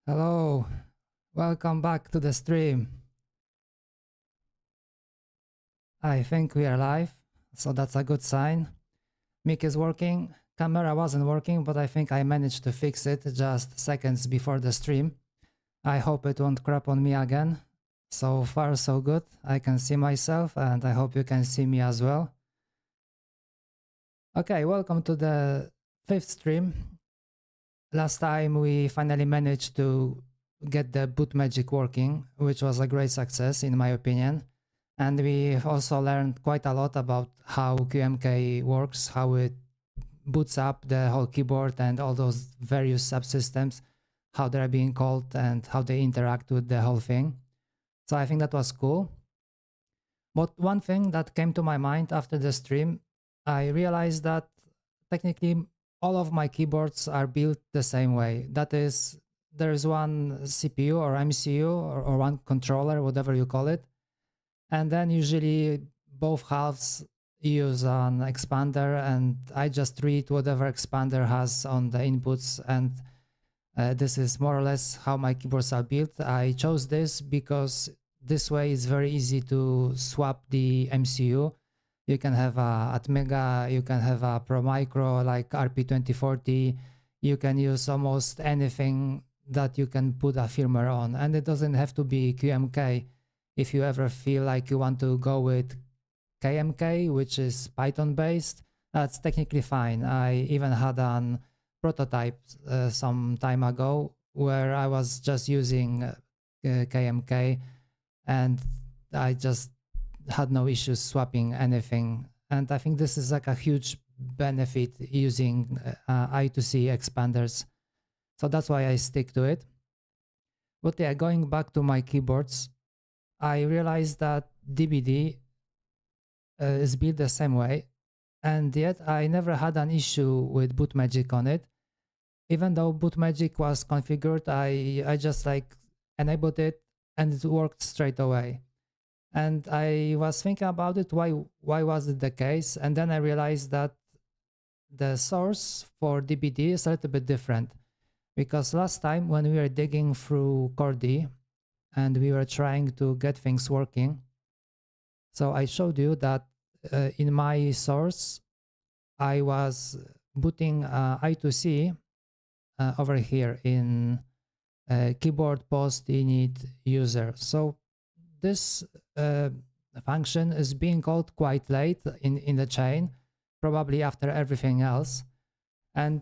Hello, welcome back to the stream. I think we are live, so that's a good sign. Mic is working, camera wasn't working, but I think I managed to fix it just seconds before the stream. I hope it won't crap on me again. So far so good, I can see myself and I hope you can see me as well. Okay, welcome to the 5th stream. Last time we finally managed to get the Bootmagic working, which was a great success in my opinion. And we also learned quite a lot about how QMK works, how it boots up the whole keyboard and all those various subsystems, how they're being called and how they interact with the whole thing. So I think that was cool. But one thing that came to my mind after the stream, I realized that technically all of my keyboards are built the same way. That is, there's one CPU or MCU or one controller, whatever you call it. And then usually both halves use an expander, and I just read whatever expander has on the inputs, and this is more or less how my keyboards are built. I chose this because this way it's very easy to swap the MCU. You can have a Atmega, you can have a Pro Micro like RP2040, you can use almost anything that you can put a firmware on, and it doesn't have to be QMK. If you ever feel like you want to go with KMK, which is Python based, that's technically fine. I even had an prototype some time ago where I was just using KMK, and I just had no issues swapping anything. And I think this is like a huge benefit using I2C expanders. So that's why I stick to it. But yeah, going back to my keyboards, I realized that DBD is built the same way, and yet I never had an issue with Bootmagic on it. Even though Bootmagic was configured, I just like enabled it and it worked straight away. And I was thinking about it, why was it the case? And then I realized that the source for DBD is a little bit different, because last time when we were digging through Chordie and we were trying to get things working, so I showed you that in my source I was booting I2C over here in keyboard post init user. So this function is being called quite late in the chain, probably after everything else. And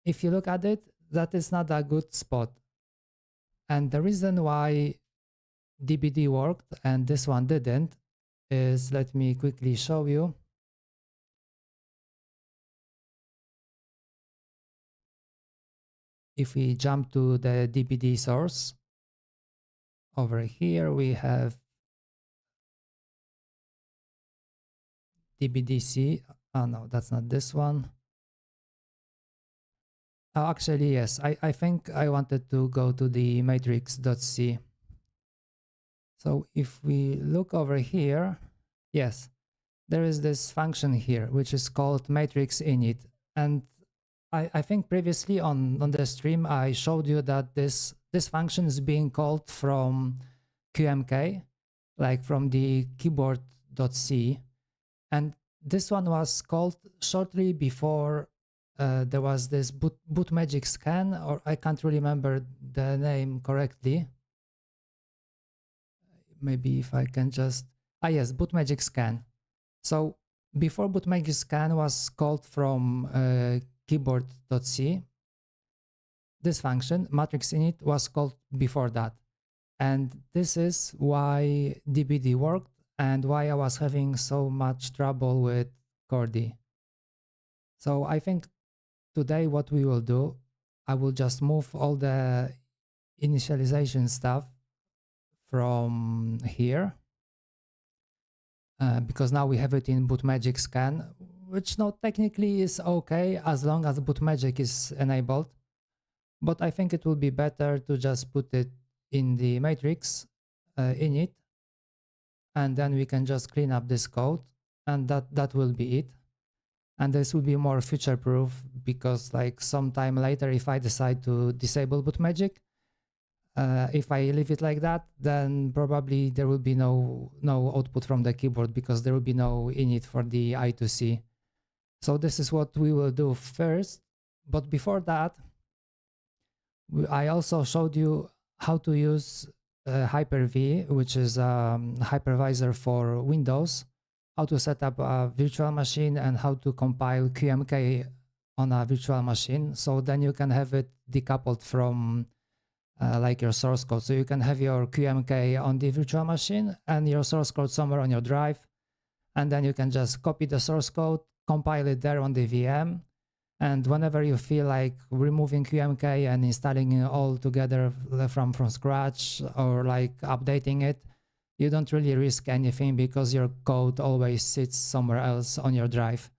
if you look at it, that is not a good spot. And the reason why DBD worked and this one didn't is, let me quickly show you. If we jump to the DBD source, over here we have DBDC. Oh no, that's not this one. Oh, actually, yes, I think I wanted to go to the matrix.c. So if we look over here, yes, there is this function here, which is called matrix init. And I think previously on the stream, I showed you that this function is being called from QMK, like from the keyboard.c. And this one was called shortly before there was this Bootmagic scan, or I can't really remember the name correctly. Maybe if I can just, yes, Bootmagic scan. So before Bootmagic scan was called from keyboard.c, this function, matrix init, was called before that. And this is why DBD worked and why I was having so much trouble with Chordie. So I think today what we will do, I will just move all the initialization stuff from here, because now we have it in Bootmagic scan, which now technically is okay as long as Bootmagic is enabled. But I think it will be better to just put it in the matrix init, and then we can just clean up this code, and that will be it. And this will be more future proof, because like sometime later, if I decide to disable Bootmagic, If I leave it like that, then probably there will be no output from the keyboard because there will be no init for the I2C. So this is what we will do first. But before that, I also showed you how to use Hyper-V, which is a hypervisor for Windows, how to set up a virtual machine and how to compile QMK on a virtual machine. So then you can have it decoupled from like your source code. So you can have your QMK on the virtual machine and your source code somewhere on your drive. And then you can just copy the source code, compile it there on the VM. And whenever you feel like removing QMK and installing it all together from scratch or like updating it, you don't really risk anything because your code always sits somewhere else on your drive.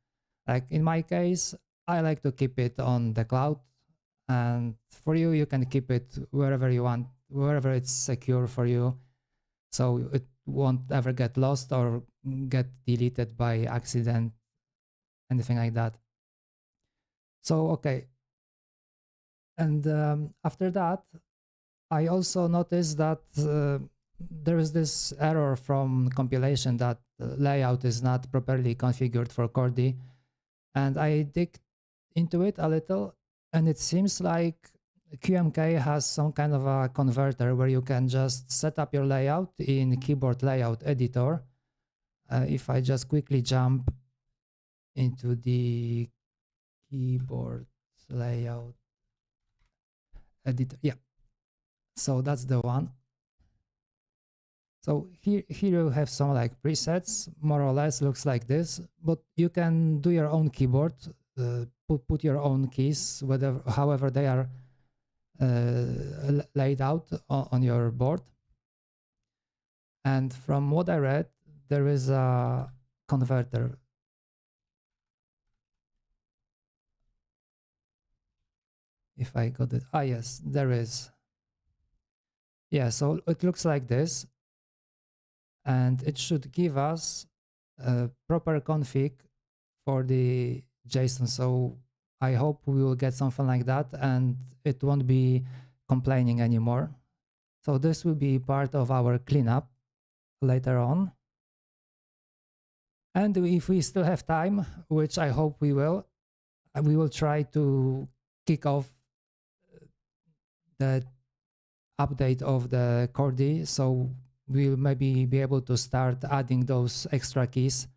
Like in my case, I like to keep it on the cloud. And for you, you can keep it wherever you want, wherever it's secure for you. So it won't ever get lost or get deleted by accident, anything like that. So, okay. And after that, I also noticed that there is this error from compilation that layout is not properly configured for Chordie. And I dig into it a little, and it seems like QMK has some kind of a converter where you can just set up your layout in keyboard layout editor. If I just quickly jump into the keyboard layout editor, yeah, so that's the one. So here you have some like presets, more or less looks like this, but you can do your own keyboard, put your own keys, however they are laid out on your board. And from what I read, there is a converter. If I got it, yes, there is. Yeah, so it looks like this, and it should give us a proper config for the JSON. So I hope we will get something like that and it won't be complaining anymore. So this will be part of our cleanup later on. And if we still have time, which I hope we will try to kick off the update of the Chordie. So we'll maybe be able to start adding those extra keys.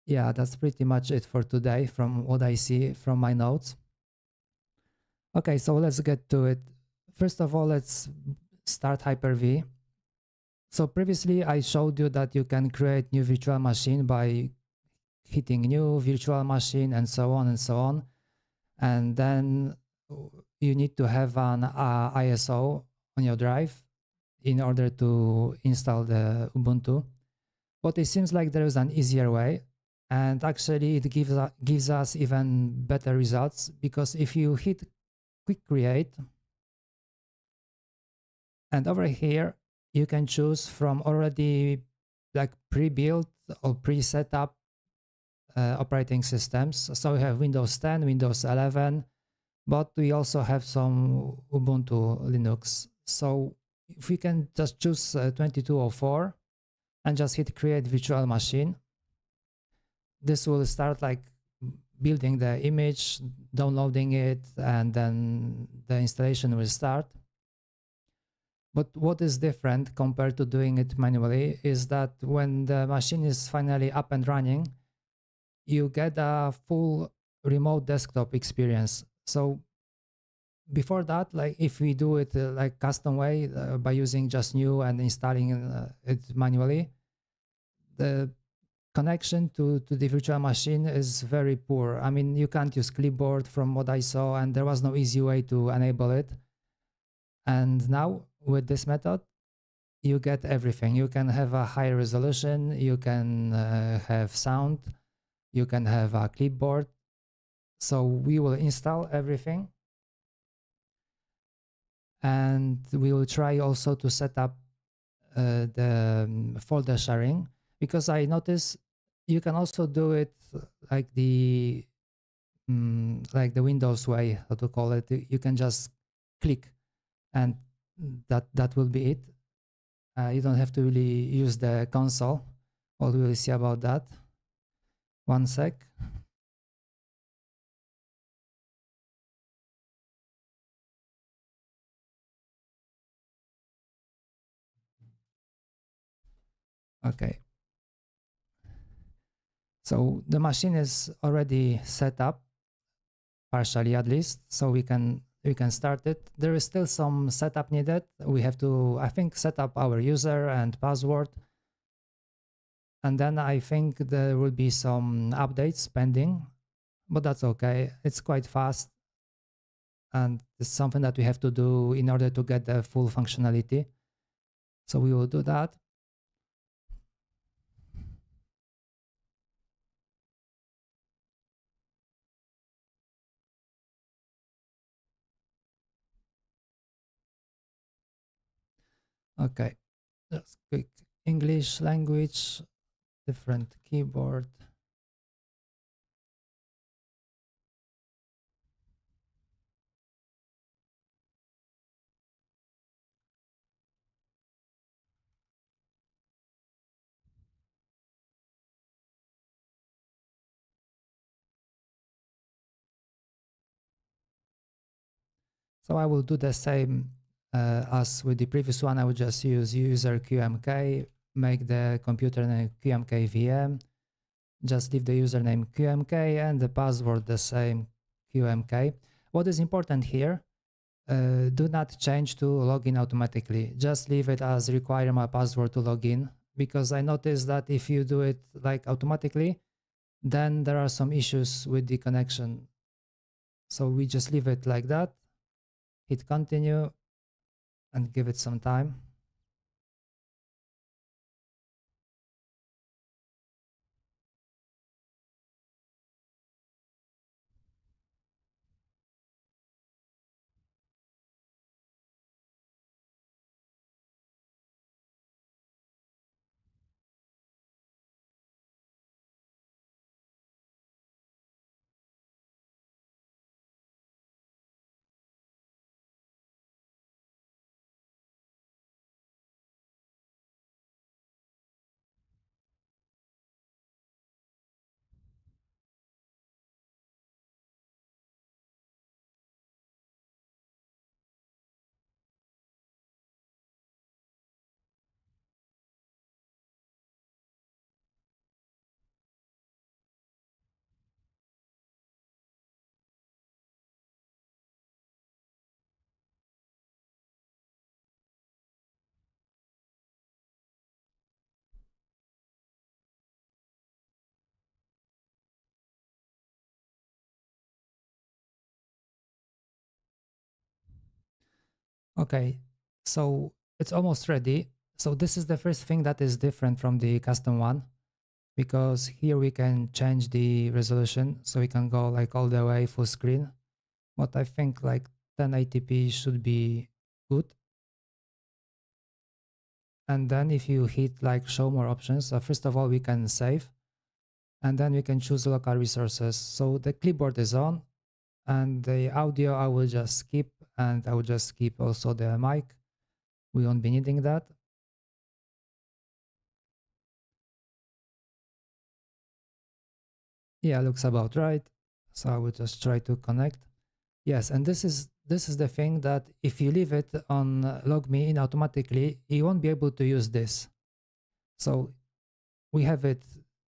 Yeah, that's pretty much it for today from what I see from my notes. Okay, so let's get to it. First of all, let's start Hyper-V. So previously I showed you that you can create new virtual machine by hitting new virtual machine and so on and so on. And then you need to have an ISO on your drive in order to install the Ubuntu. But it seems like there is an easier way. And actually it gives us even better results, because if you hit quick create, and over here you can choose from already like pre-built or pre-set up operating systems. So we have Windows 10, Windows 11, but we also have some Ubuntu Linux. So if we can just choose 2204 and just hit create virtual machine, this will start like building the image, downloading it, and then the installation will start. But what is different compared to doing it manually is that when the machine is finally up and running, you get a full remote desktop experience. So before that, like if we do it like custom way by using just new and installing it manually, the connection to the virtual machine is very poor. I mean, you can't use clipboard from what I saw, and there was no easy way to enable it. And now with this method, you get everything. You can have a high resolution, you can have sound, you can have a clipboard. So we will install everything. And we will try also to set up the folder sharing, because I noticed you can also do it like the like the Windows way, how to call it. You can just click and that will be it. You don't have to really use the console. What we will see about that. One sec. Okay. So the machine is already set up, partially at least, so we can start it. There is still some setup needed. We have to, I think, set up our user and password. And then I think there will be some updates pending, but that's okay. It's quite fast. And it's something that we have to do in order to get the full functionality. So we will do that. Okay, just quick English language, different keyboard. So I will do the same as with the previous one. I will just use user QMK, make the computer name QMK VM, just leave the username QMK and the password the same QMK. What is important here, do not change to login automatically. Just leave it as require my password to login, because I noticed that if you do it like automatically, then there are some issues with the connection. So we just leave it like that, hit continue and give it some time. Okay, so it's almost ready. So this is the first thing that is different from the custom one, because here we can change the resolution, so we can go like all the way full screen. But I think like 1080p should be good. And then if you hit like show more options, first of all we can save, and then we can choose local resources. So the clipboard is on, and the audio I will just skip, and I will just skip also the mic. We won't be needing that. Yeah, looks about right. So I will just try to connect. Yes, and this is the thing, that if you leave it on log me in automatically, you won't be able to use this. So we have it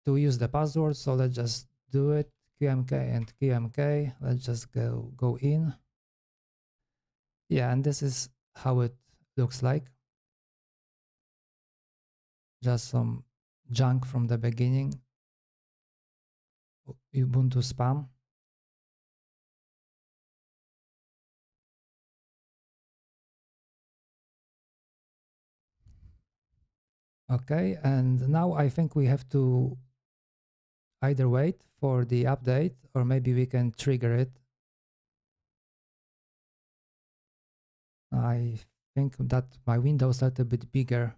to use the password. So let's just do it. QMK and QMK. Let's just go in. Yeah, and this is how it looks like. Just some junk from the beginning. Ubuntu spam. Okay, and now I think we have to either wait for the update, or maybe we can trigger it. I think that my window is a little bit bigger.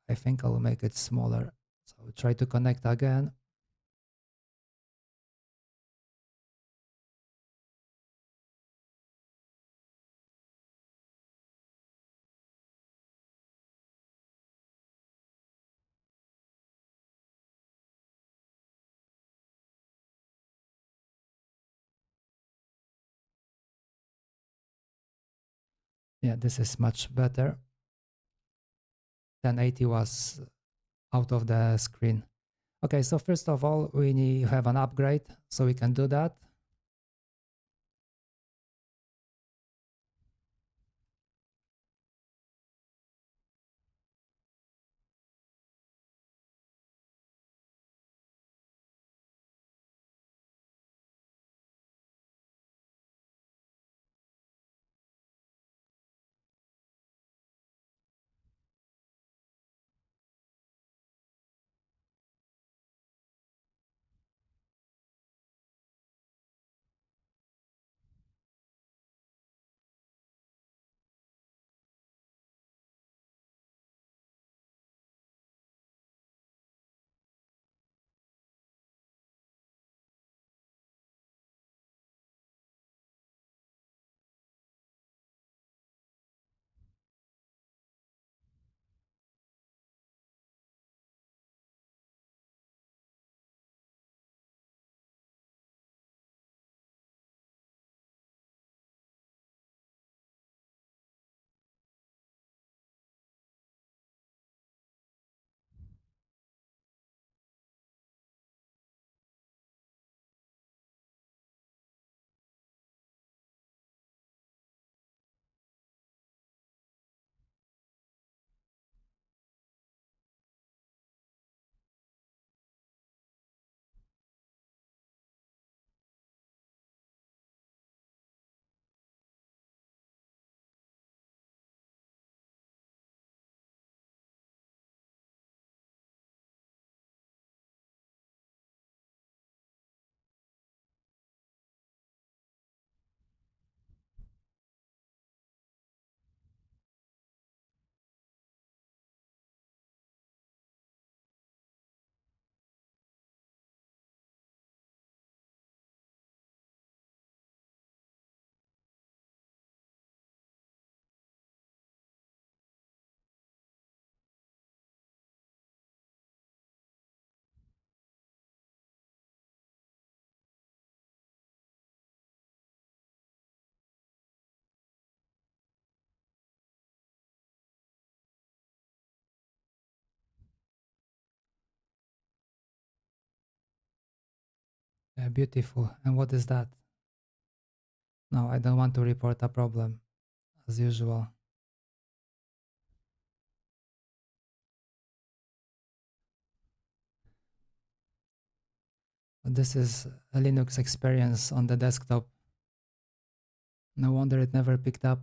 I think I'll make it smaller. So try to connect again. Yeah, this is much better. 1080 was out of the screen. Okay, so first of all, we need to have an upgrade, so we can do that. Beautiful. And what is that? No, I don't want to report a problem, as usual. This is a Linux experience on the desktop. No wonder it never picked up.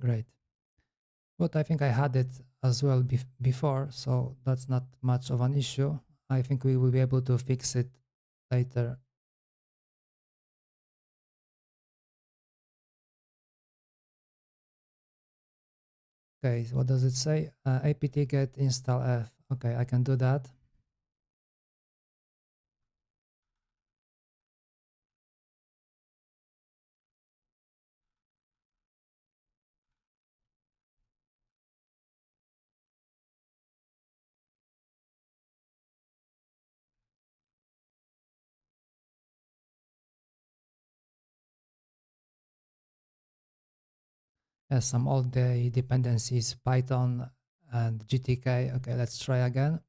Great. But I think I had it as well before, so that's not much of an issue. I think we will be able to fix it later. Okay, what does it say? apt get install f. Okay, I can do that. Yes, some old day dependencies, Python and GTK. Okay, let's try again.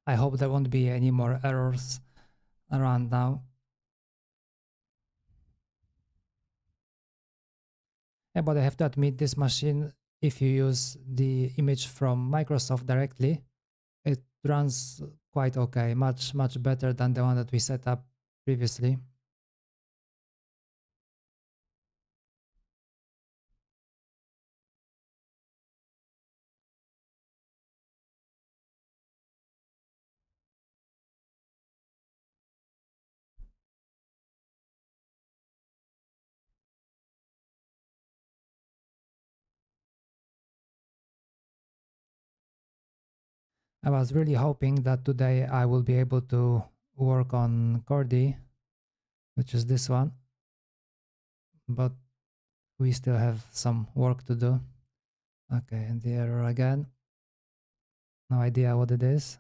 I hope there won't be any more errors around now. Yeah, but I have to admit, this machine, if you use the image from Microsoft directly, it runs quite okay, much better than the one that we set up previously. I was really hoping that today I will be able to work on Chordie, which is this one, but we still have some work to do. Okay, and the error again. No idea what it is.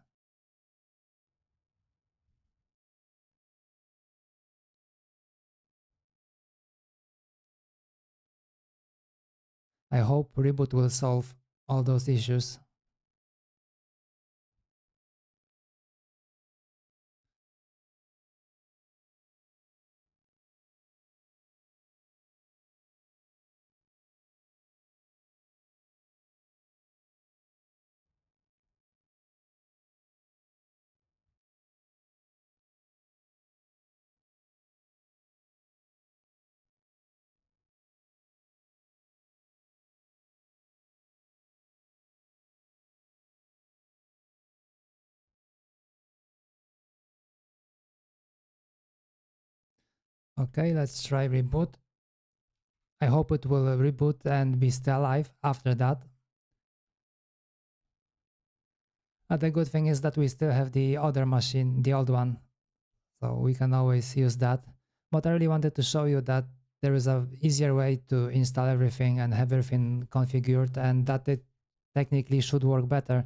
I hope reboot will solve all those issues. Okay, let's try reboot. I hope it will reboot and be still alive after that. The good thing is that we still have the other machine, the old one, so we can always use that. But I really wanted to show you that there is a easier way to install everything and have everything configured, and that it technically should work better.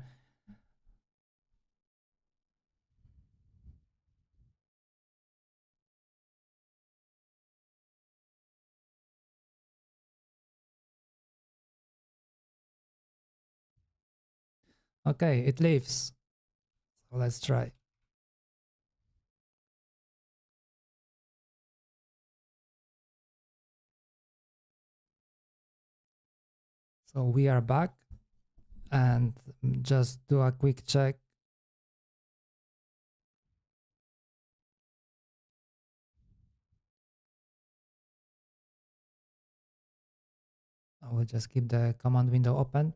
Okay, it leaves. So let's try. So we are back, and just do a quick check. I will just keep the command window open,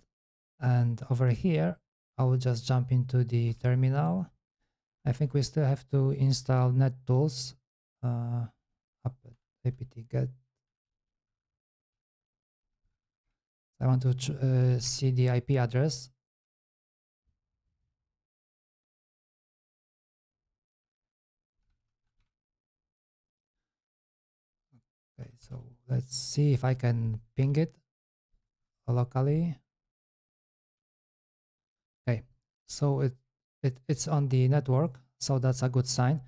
and over here I will just jump into the terminal. I think we still have to install NetTools. Apt get. I want to see the IP address. Okay, so let's see if I can ping it locally. Okay, so it's on the network, so that's a good sign.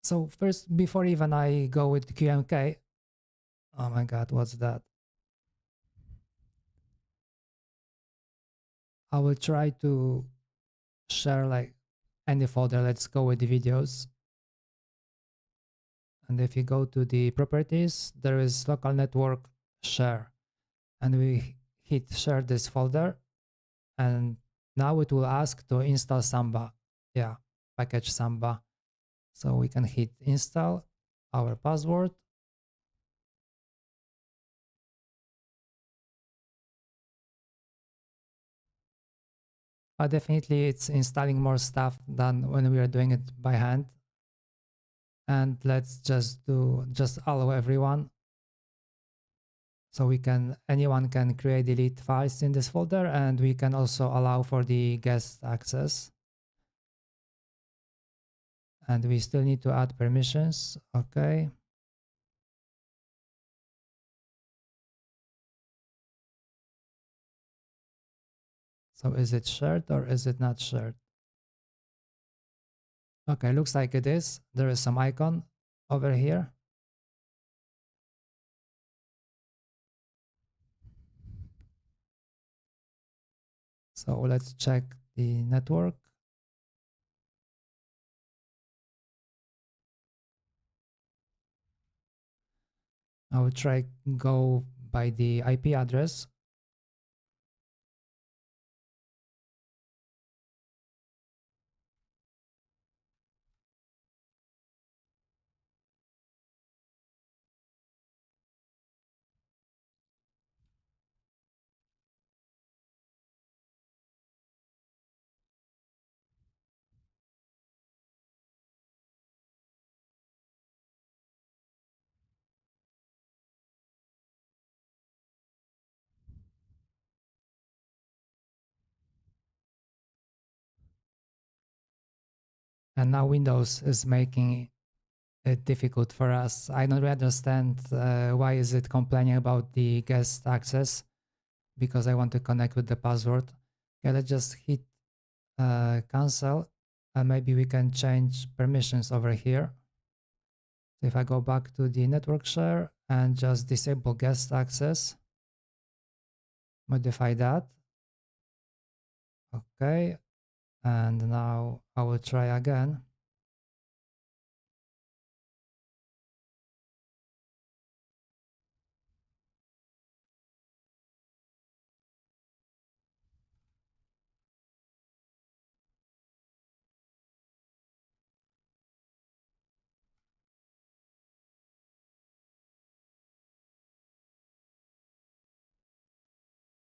So first, before even I go with QMK, oh my god, what's that? I will try to share like any folder. Let's go with the videos. And if you go to the properties, there is local network share. And we hit share this folder. And now it will ask to install Samba. Yeah, package Samba. So we can hit install our password. But definitely it's installing more stuff than when we are doing it by hand. And let's just allow everyone. So anyone can create delete files in this folder, and we can also allow for the guest access. And we still need to add permissions. Okay. So is it shared or is it not shared? Okay, looks like it is. There is some icon over here. So let's check the network. I will try go by the IP address. And now Windows is making it difficult for us. I don't really understand why is it complaining about the guest access, because I want to connect with the password. Okay, let's just hit cancel, and maybe we can change permissions over here. So if I go back to the network share and just disable guest access, modify that. Okay, and now I will try again.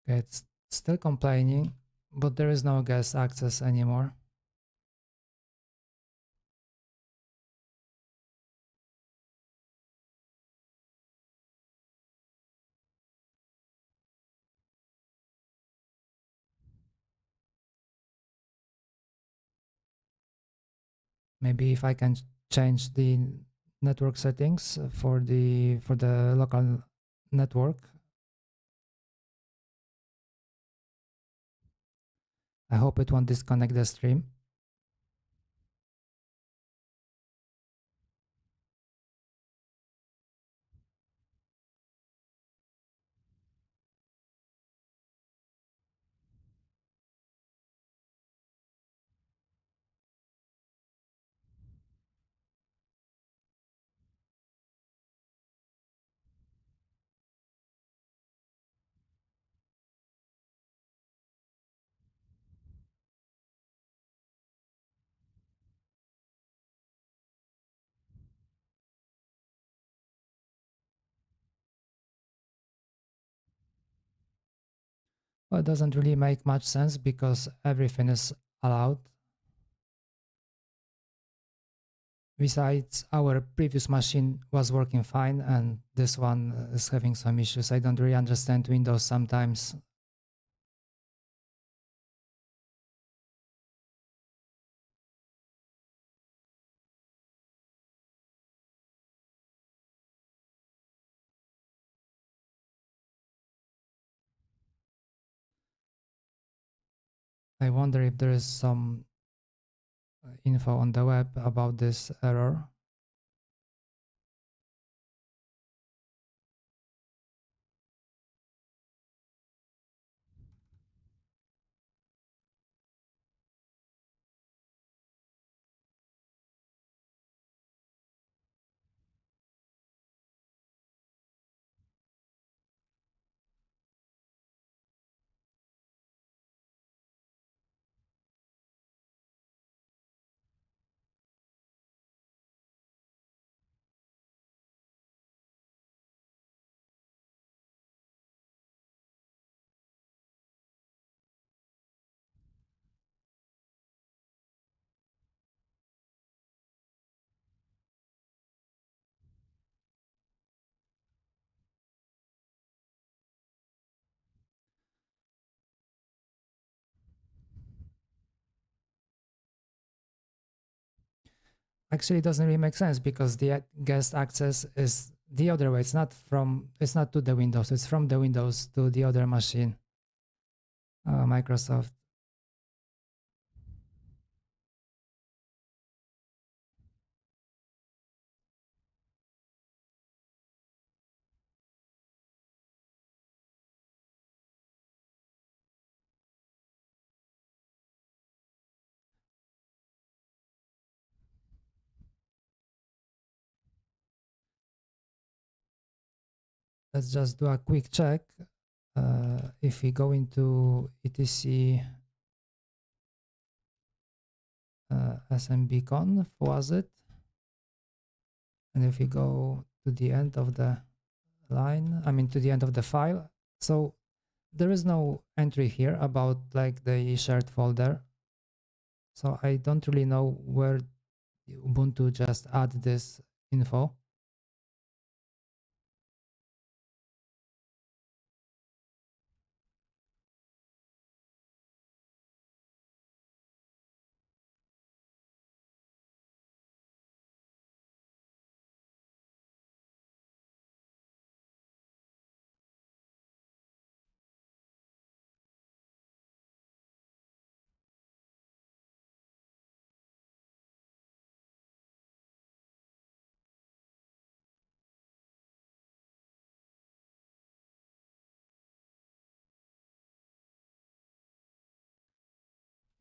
Okay, it's still complaining, but there is no guest access anymore. Maybe if I can change the network settings for the local network. I hope it won't disconnect the stream. Well, it doesn't really make much sense because everything is allowed. Besides, our previous machine was working fine and this one is having some issues. I don't really understand Windows sometimes. I wonder if there is some info on the web about this error. Actually, it doesn't really make sense because the guest access is the other way. It's not to the Windows, it's from the Windows to the other machine. Microsoft. let's just do a quick check. If we go into etc smbconf, was it? And if we go to the end of the line, I mean to the end of the file, so there is no entry here about like the shared folder. So I don't really know where Ubuntu just add this info.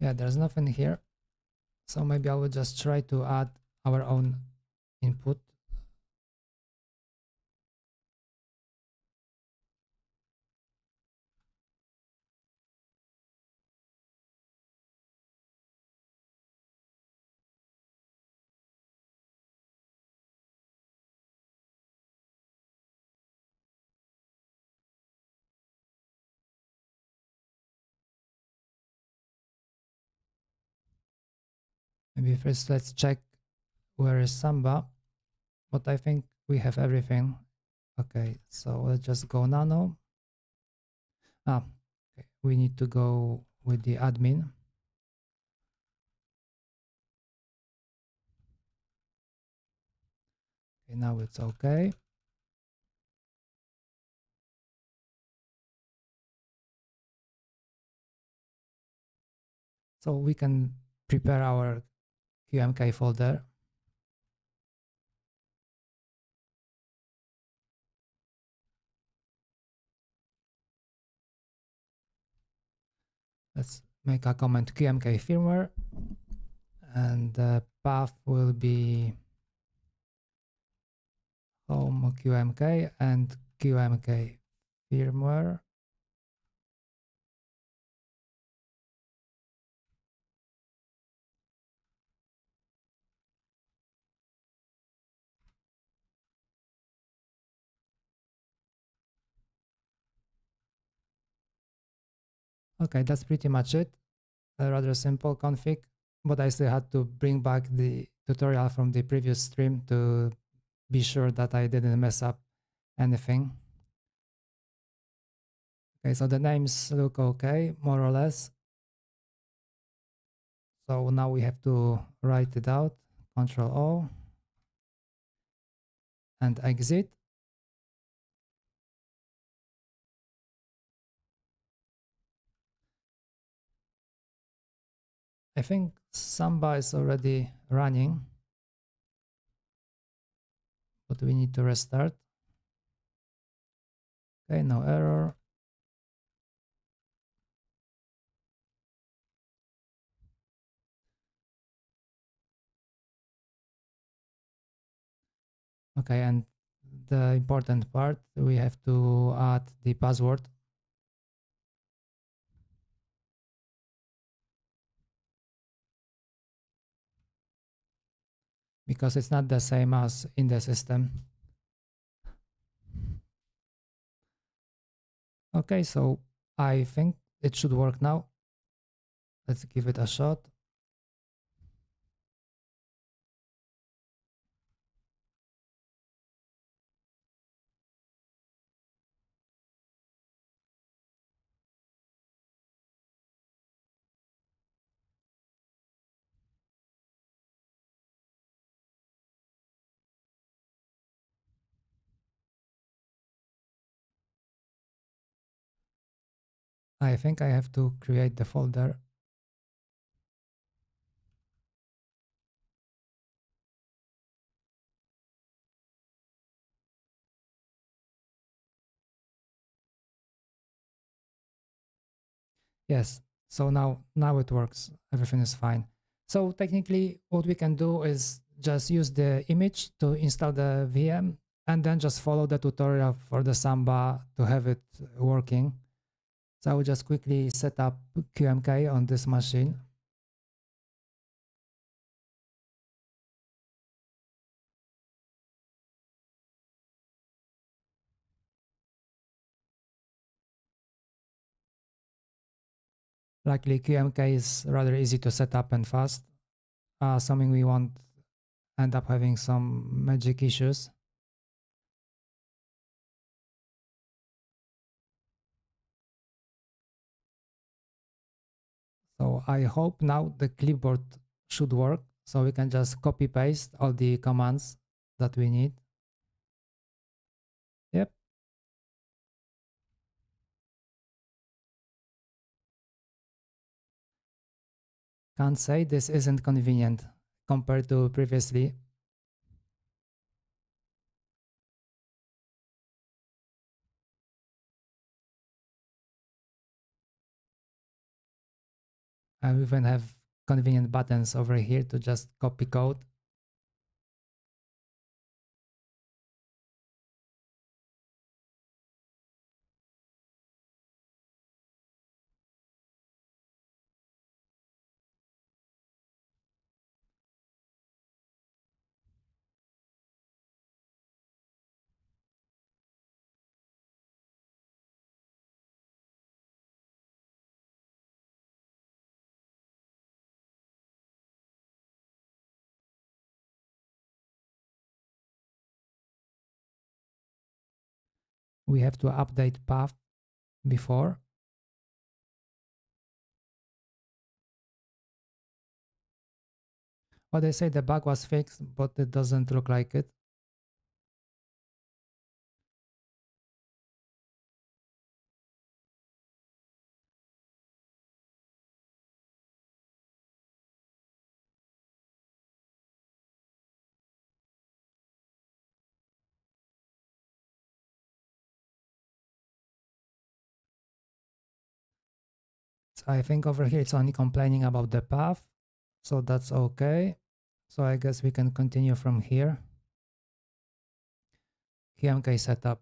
Yeah, there's nothing here. So maybe I will just try to add our own input. Maybe first let's check where is Samba, but I think we have everything. Okay, so let's just go nano. Okay. We need to go with the admin. Okay, now it's okay. So we can prepare our QMK folder. Let's make a comment QMK firmware, and the path will be home QMK and QMK firmware. Okay, that's pretty much it. A rather simple config, but I still had to bring back the tutorial from the previous stream to be sure that I didn't mess up anything. Okay, so the names look okay, more or less. So now we have to write it out, Control O, and exit. I think Samba is already running, but we need to restart. Okay, no error. Okay, and the important part, we have to add the password. Because it's not the same as in the system. Okay, so I think it should work now. Let's give it a shot. I think I have to create the folder. Yes, so now it works. Everything is fine. So technically what we can do is just use the image to install the VM and then just follow the tutorial for the Samba to have it working. So I will just quickly set up QMK on this machine. Luckily, QMK is rather easy to set up and fast, assuming we won't end up having some magic issues. So I hope now the clipboard should work, so we can just copy paste all the commands that we need. Yep. Can't say this isn't convenient compared to previously. I even have convenient buttons over here to just copy code. We have to update path before. Well, they say the bug was fixed, but it doesn't look like it. So I think over here it's only complaining about the path, so that's okay. So I guess we can continue from here. QMK setup.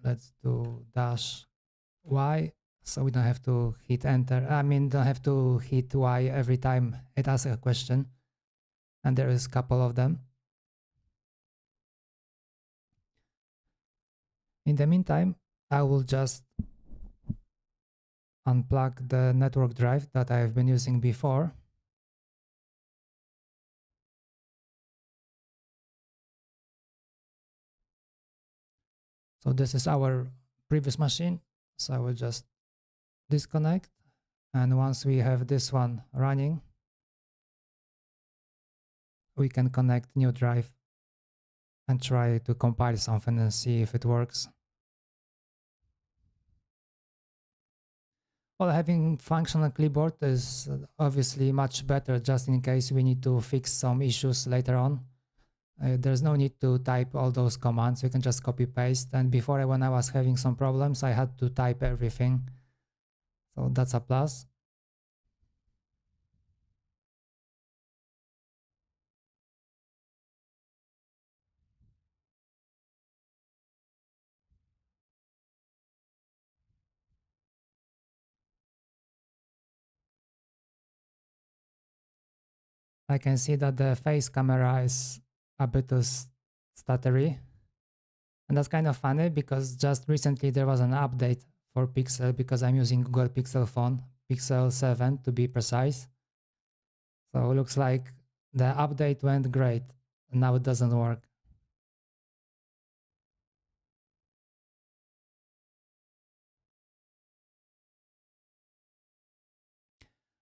Let's do dash Y, so we don't have to hit enter. I mean, don't have to hit Y every time it asks a question. And there is a couple of them. In the meantime, I will just unplug the network drive that I've been using before. So this is our previous machine. So I will just disconnect. And once we have this one running, we can connect new drive and try to compile something and see if it works. Well, having functional clipboard is obviously much better just in case we need to fix some issues later on. There's no need to type all those commands. You can just copy paste. And before, when I was having some problems, I had to type everything. So that's a plus. I can see that the face camera is a bit stuttery. And that's kind of funny because just recently there was an update for Pixel because I'm using Google Pixel phone, Pixel 7 to be precise. So it looks like the update went great. Now it doesn't work.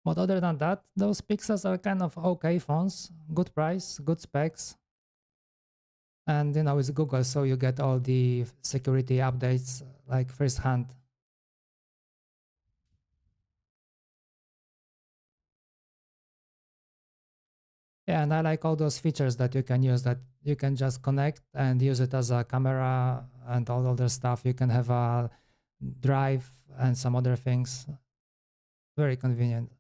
But other than that, those Pixels are kind of okay phones, good price, good specs. And you know, it's Google, so you get all the security updates like firsthand. Yeah, and I like all those features that you can use, that you can just connect and use it as a camera and all other stuff. You can have a drive and some other things. Very convenient.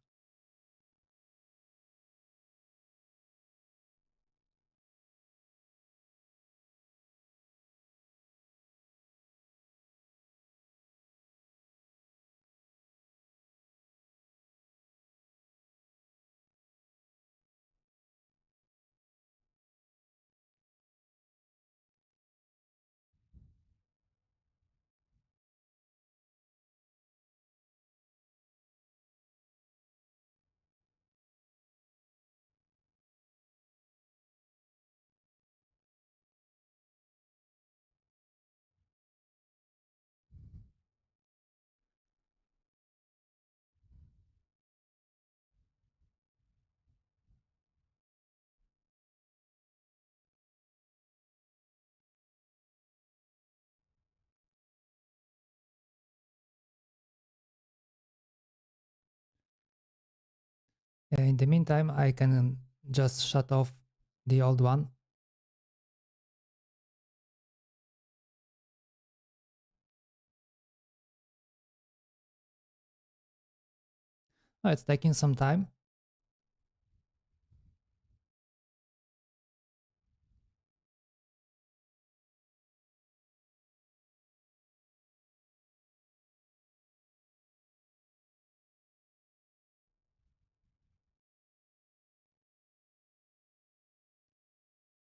In the meantime, I can just shut off the old one. Oh, it's taking some time.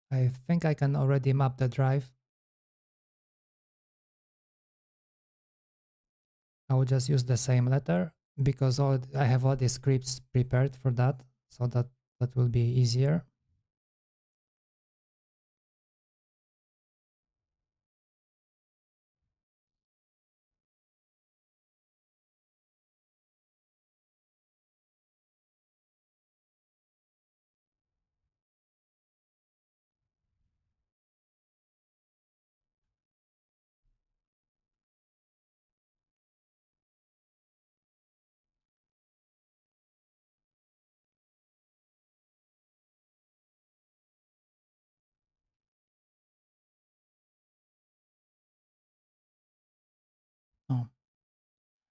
I think I can already map the drive. I will just use the same letter because I have all the scripts prepared for that, so that will be easier.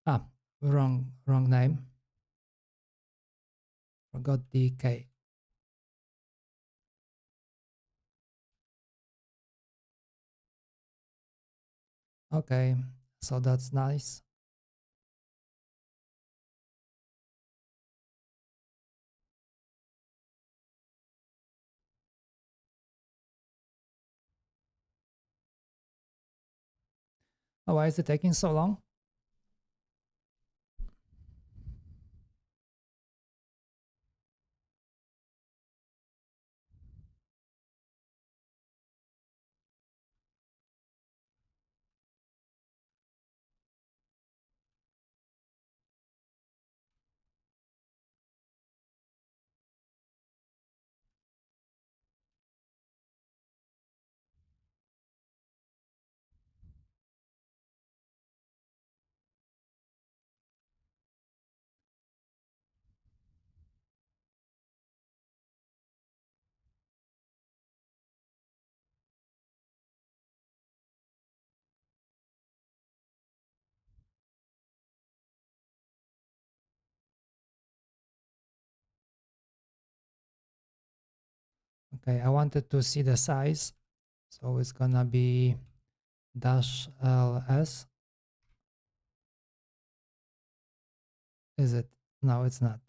Oh, wrong name. Forgot the K. Okay, so that's nice. Oh, why is it taking so long? Okay, I wanted to see the size, so it's gonna be -ls. Is it? No, it's not.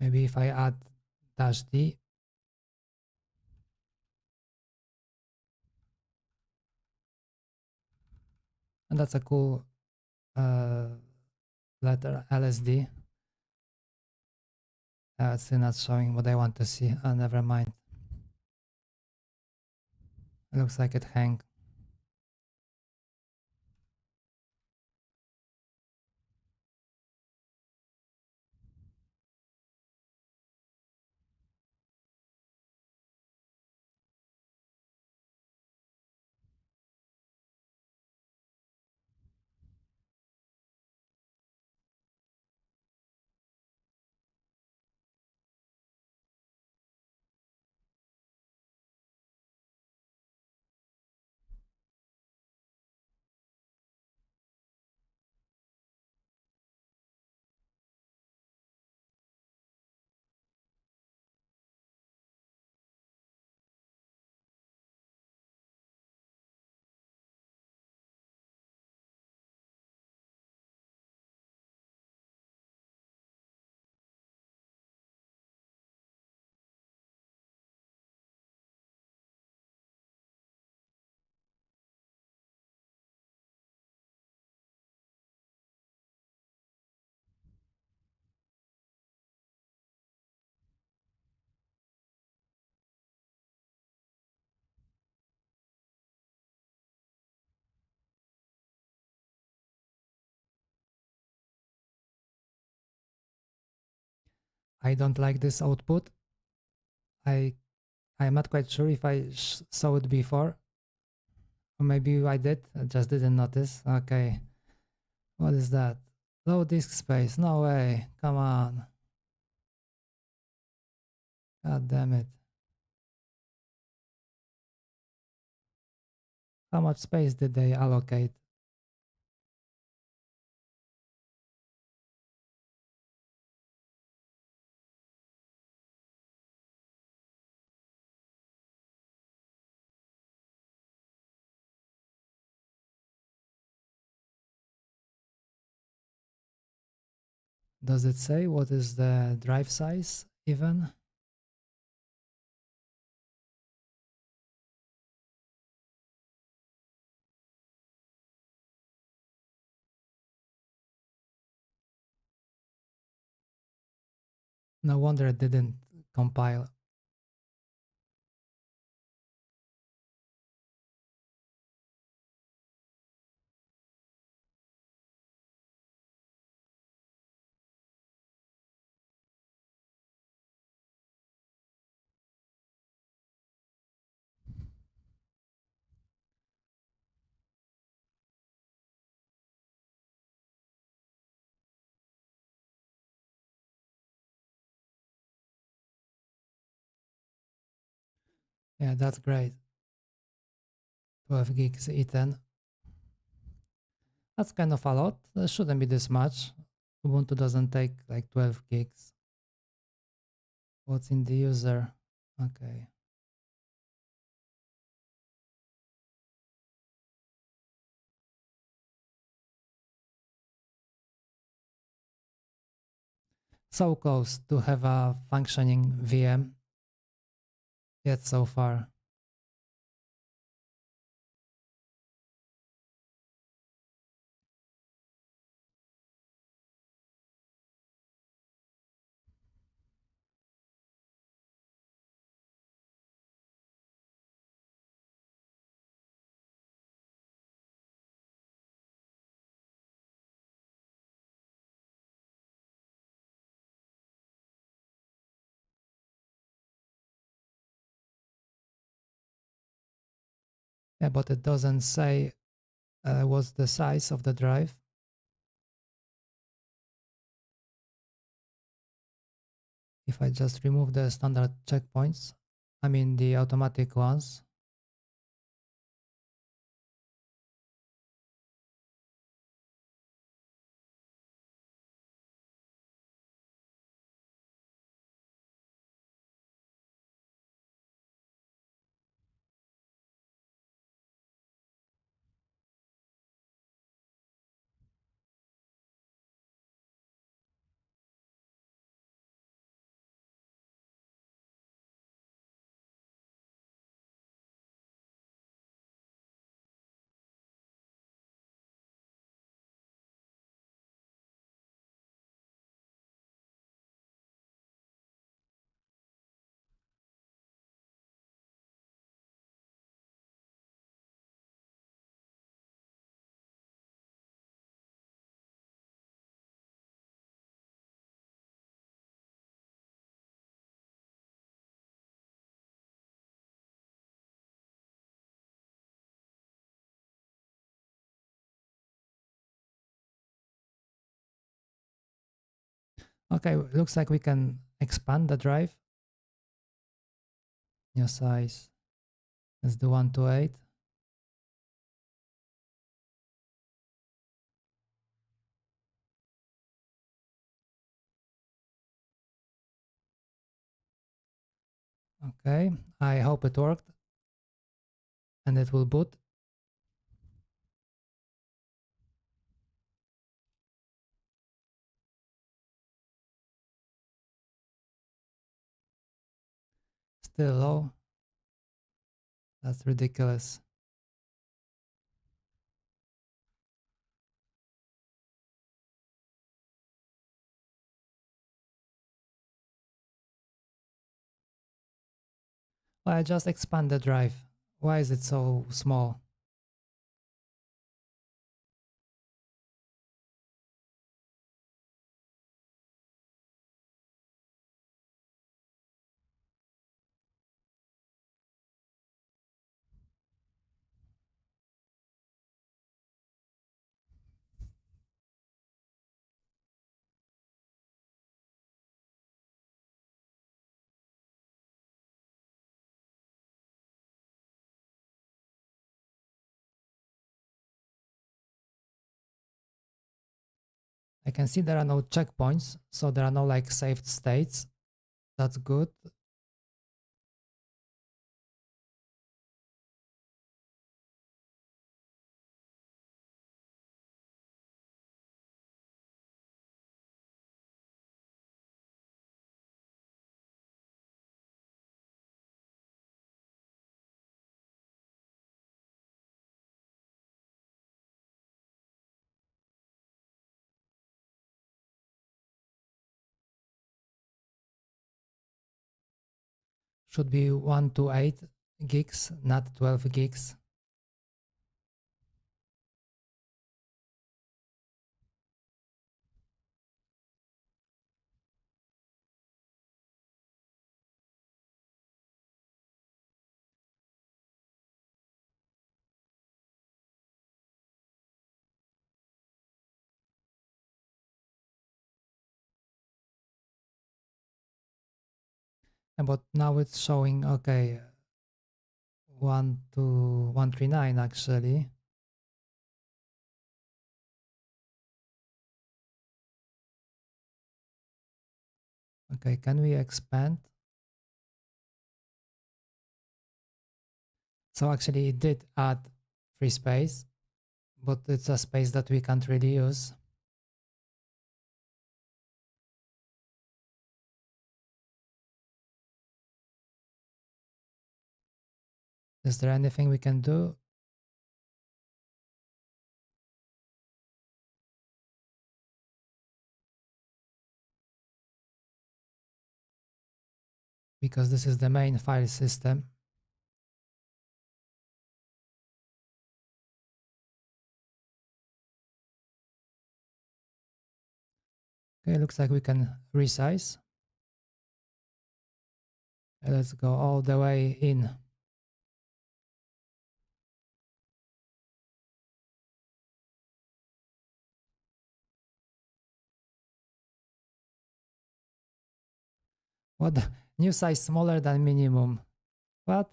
Maybe if I add -d, and that's a cool letter, LSD. It's still not showing what I want to see. Never mind. It looks like it hang. I don't like this output. I'm not quite sure if I saw it before. Or maybe I did, I just didn't notice. Okay. What is that? Low disk space. No way. Come on. God damn it. How much space did they allocate? Does it say what is the drive size even? No wonder it didn't compile. Yeah, that's great. 12 gigs eaten. That's kind of a lot. That shouldn't be this much. Ubuntu doesn't take like 12 gigs. What's in the user? Okay. So close to have a functioning VM, yet so far. Yeah, but it doesn't say what's the size of the drive. If I just remove the standard checkpoints, I mean the automatic ones, Okay, looks like we can expand the drive. New size. Let's do 128. Okay, I hope it worked and it will boot. Still low. That's ridiculous. Well, I just expand the drive. Why is it so small? I can see there are no checkpoints, so there are no like saved states. That's good. Should be 128 gigs, not 12 gigs. But now it's showing, okay, 12139 actually. Okay, can we expand? So actually it did add free space, but it's a space that we can't really use. Is there anything we can do? Because this is the main file system. Okay, looks like we can resize. Let's go all the way in. What? New size smaller than minimum. What?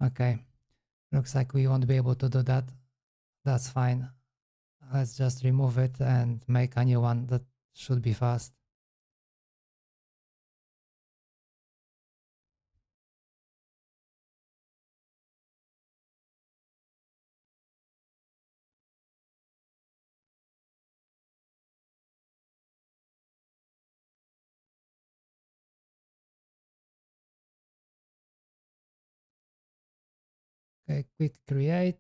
Okay, looks like we won't be able to do that. That's fine. let's just remove it and make a new one that should be fast. Okay, quick create.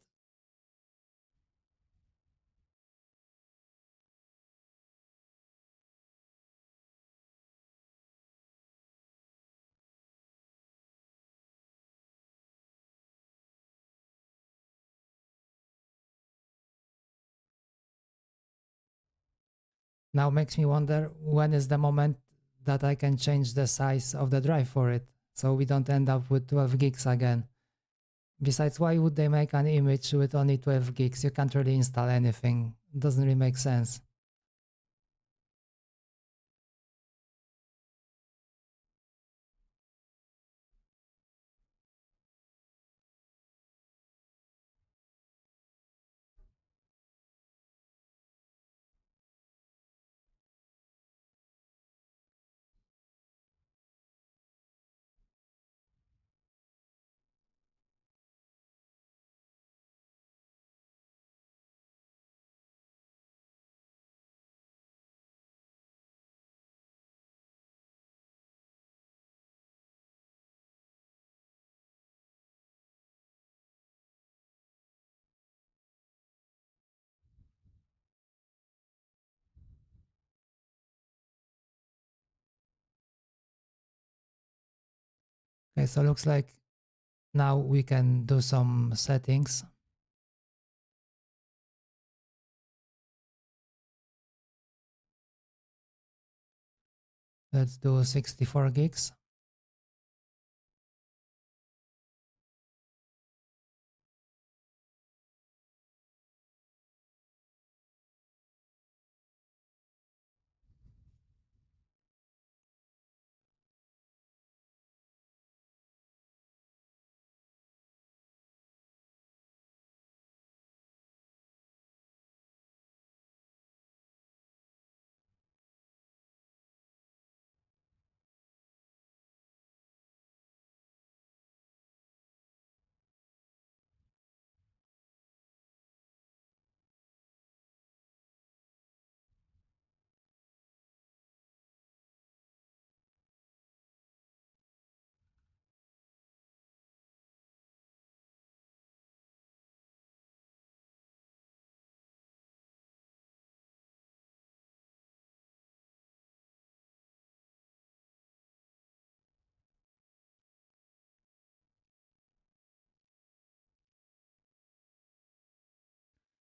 Now makes me wonder when is the moment that I can change the size of the drive for it, so we don't end up with 12 gigs again. Besides, why would they make an image with only 12 gigs? You can't really install anything. It doesn't really make sense. Okay, so looks like now we can do some settings. Let's do 64 gigs.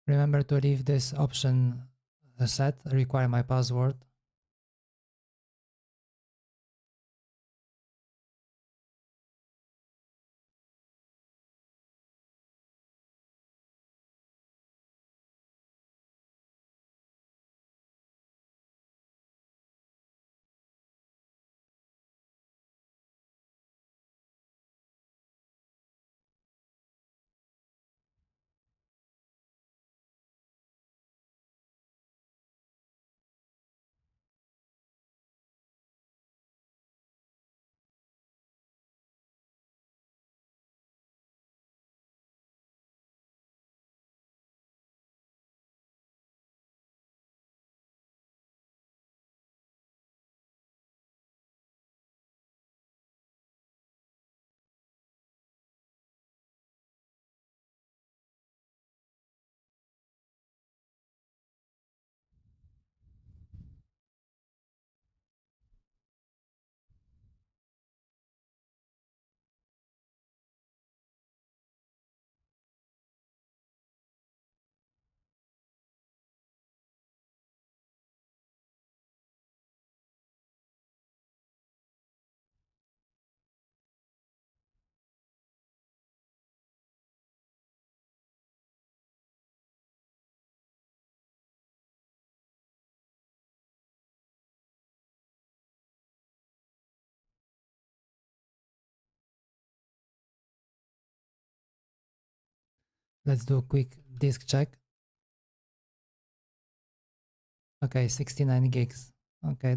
Remember to leave this option set, require my password. Let's do a quick disk check. Okay, 69 gigs. Okay,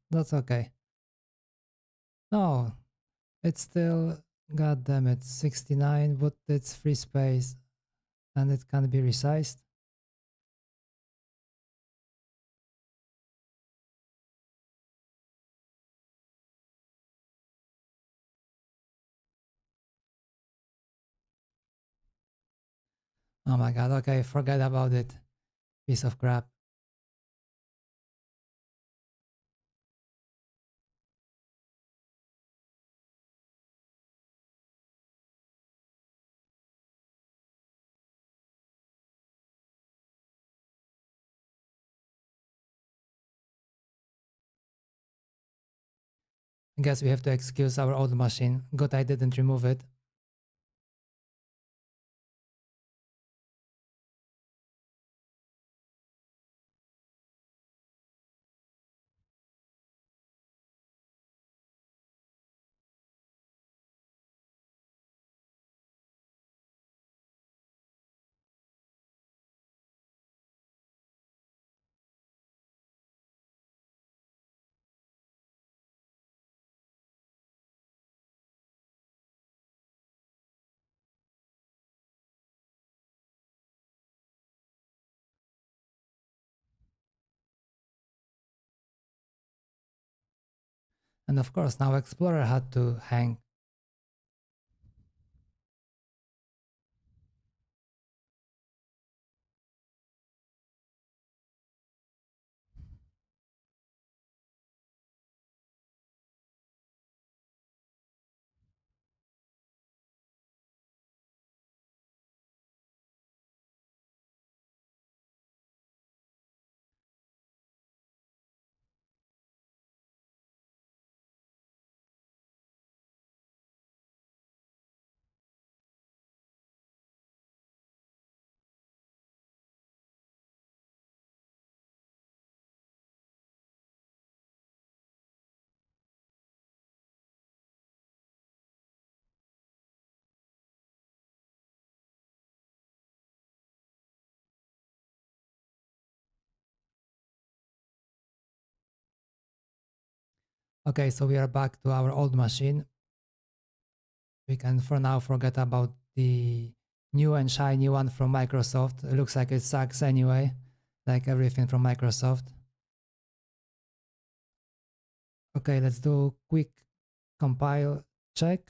that's okay. No, it's still, god damn it, 69, but it's free space and it can be resized. Oh my god, okay, forget about it. Piece of crap. I guess we have to excuse our old machine. Good I didn't remove it. And of course, now Explorer had to hang. Okay, so we are back to our old machine. We can for now forget about the new and shiny one from Microsoft. It looks like it sucks anyway, like everything from Microsoft. Okay, let's do quick compile check.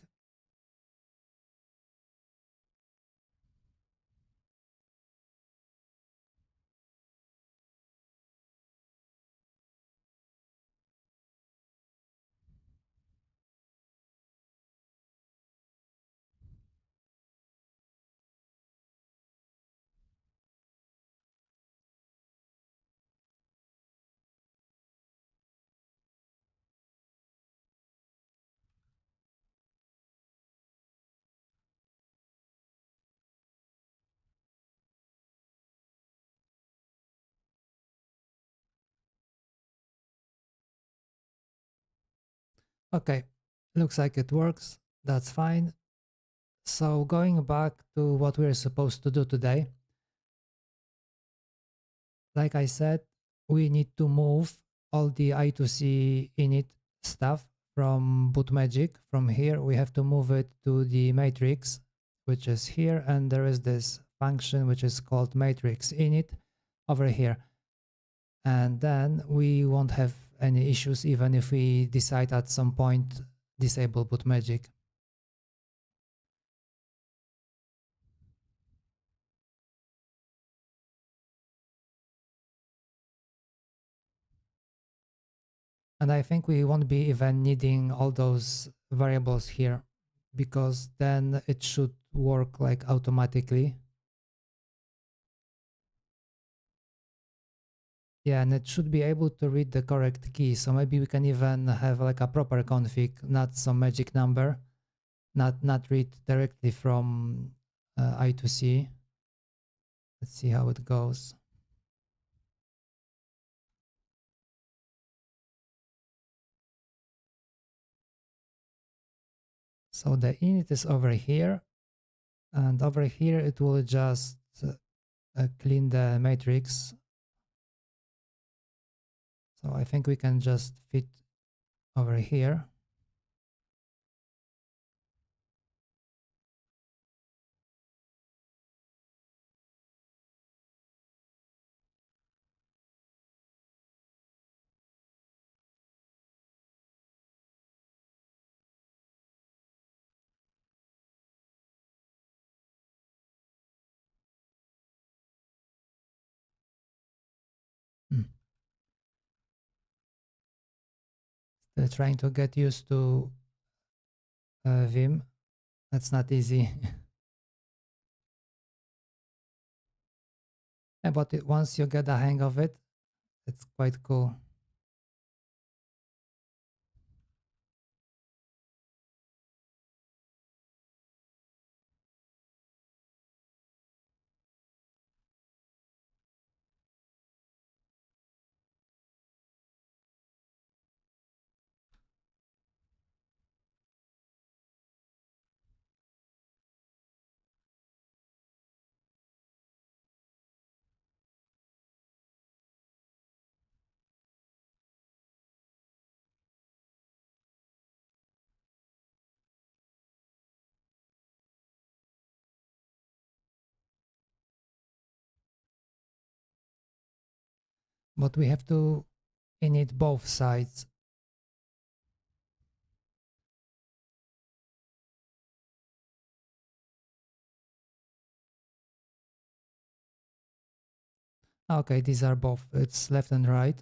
Okay, looks like it works. That's fine. So going back to what we're supposed to do today, like I said, we need to move all the I2C init stuff from Bootmagic. From here, we have to move it to the matrix, which is here, and there is this function which is called matrix init over here. And then we won't have any issues even if we decide at some point disable Bootmagic. And I think we won't be even needing all those variables here because then it should work like automatically. Yeah, and it should be able to read the correct key. So maybe we can even have like a proper config, not some magic number, not read directly from I2C. Let's see how it goes. So the init is over here, and over here it will just clean the matrix. So I think we can just fit over here. Hmm. Still trying to get used to Vim. That's not easy. Yeah, but once you get the hang of it, it's quite cool. But we have to init both sides. Okay, these are both. It's left and right.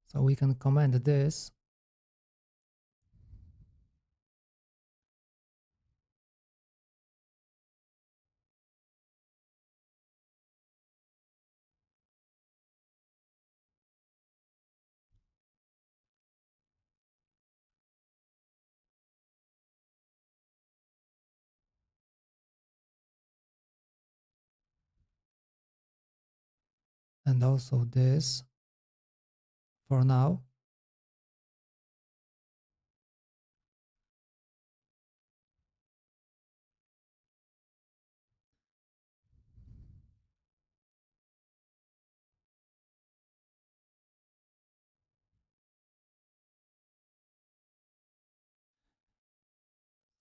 So we can command this. And also this for now.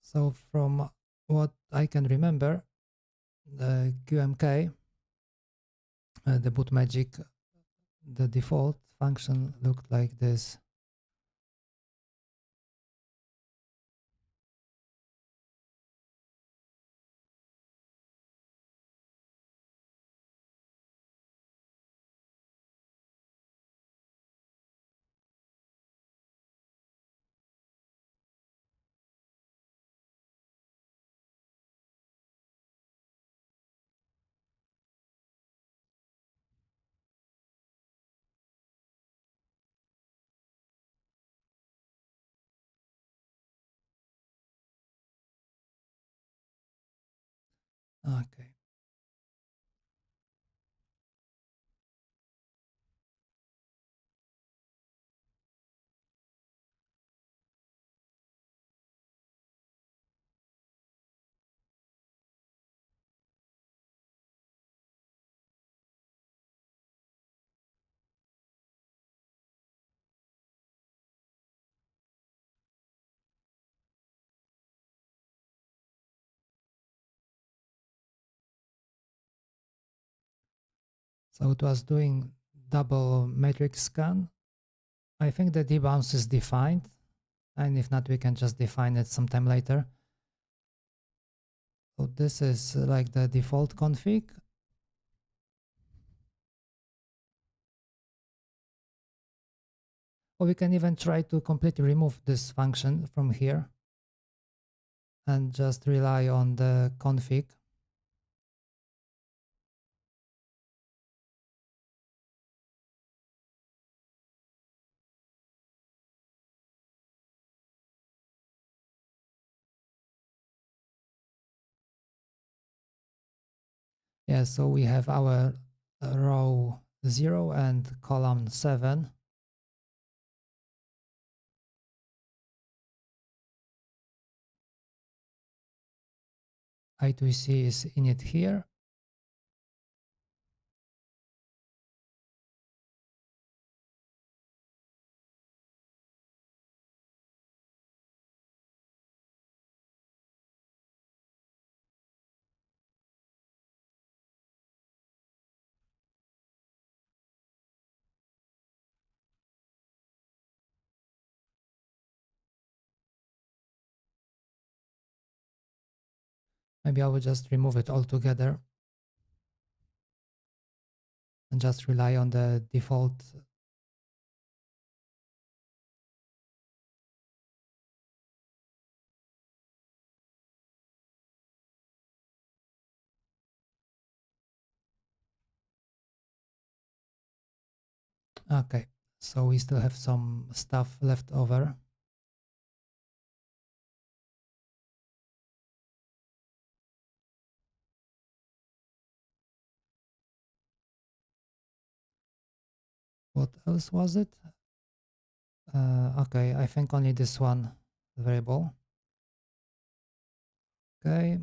So from what I can remember, the QMK, the Bootmagic, the default function looked like this. Okay. So it was doing double matrix scan. I think the debounce is defined, and if not, we can just define it sometime later. So this is like the default config. Or we can even try to completely remove this function from here and just rely on the config. Yeah, so we have our row 0 and column 7. I2C is in it here. Maybe I will just remove it altogether and just rely on the default. Okay, so we still have some stuff left over. What else was it? Okay, I think only this one variable. Okay.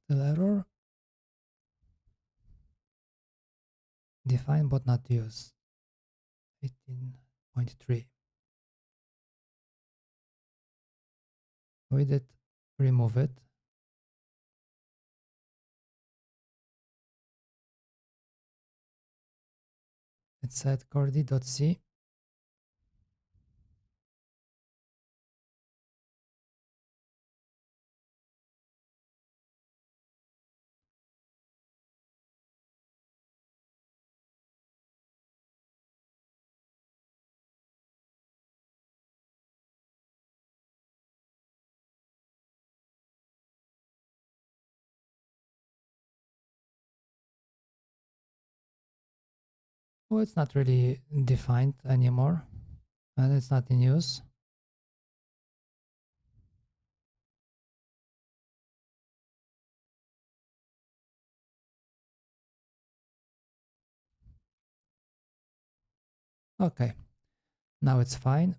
Still error. Define but not use. 18.3. We did remove it. It said chordie.c. Oh, it's not really defined anymore, and it's not in use. Okay, now it's fine.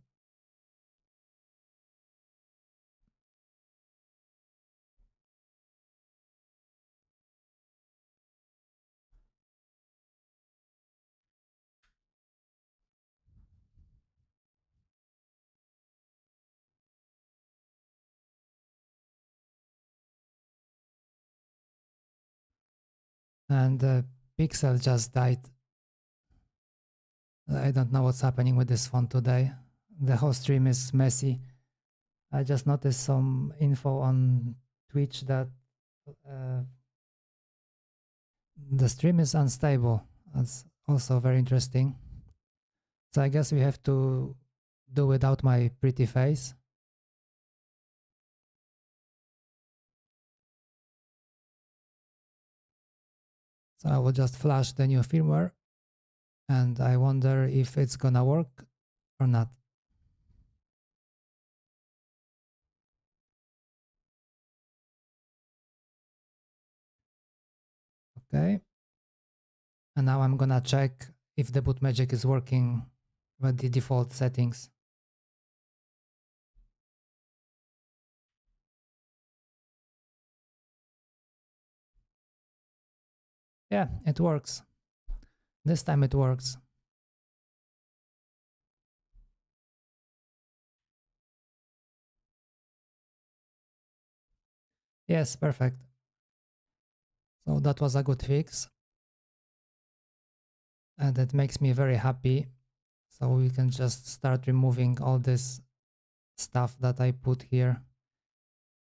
And the pixel just died. I don't know what's happening with this font today. The whole stream is messy. I just noticed some info on Twitch that the stream is unstable. That's also very interesting. So I guess we have to do without my pretty face. So I will just flash the new firmware and I wonder if it's gonna work or not. Okay. And now I'm gonna check if the Bootmagic is working with the default settings. Yeah, it works. This time it works. Yes, perfect. So that was a good fix. And that makes me very happy. So we can just start removing all this stuff that I put here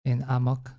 in Amok.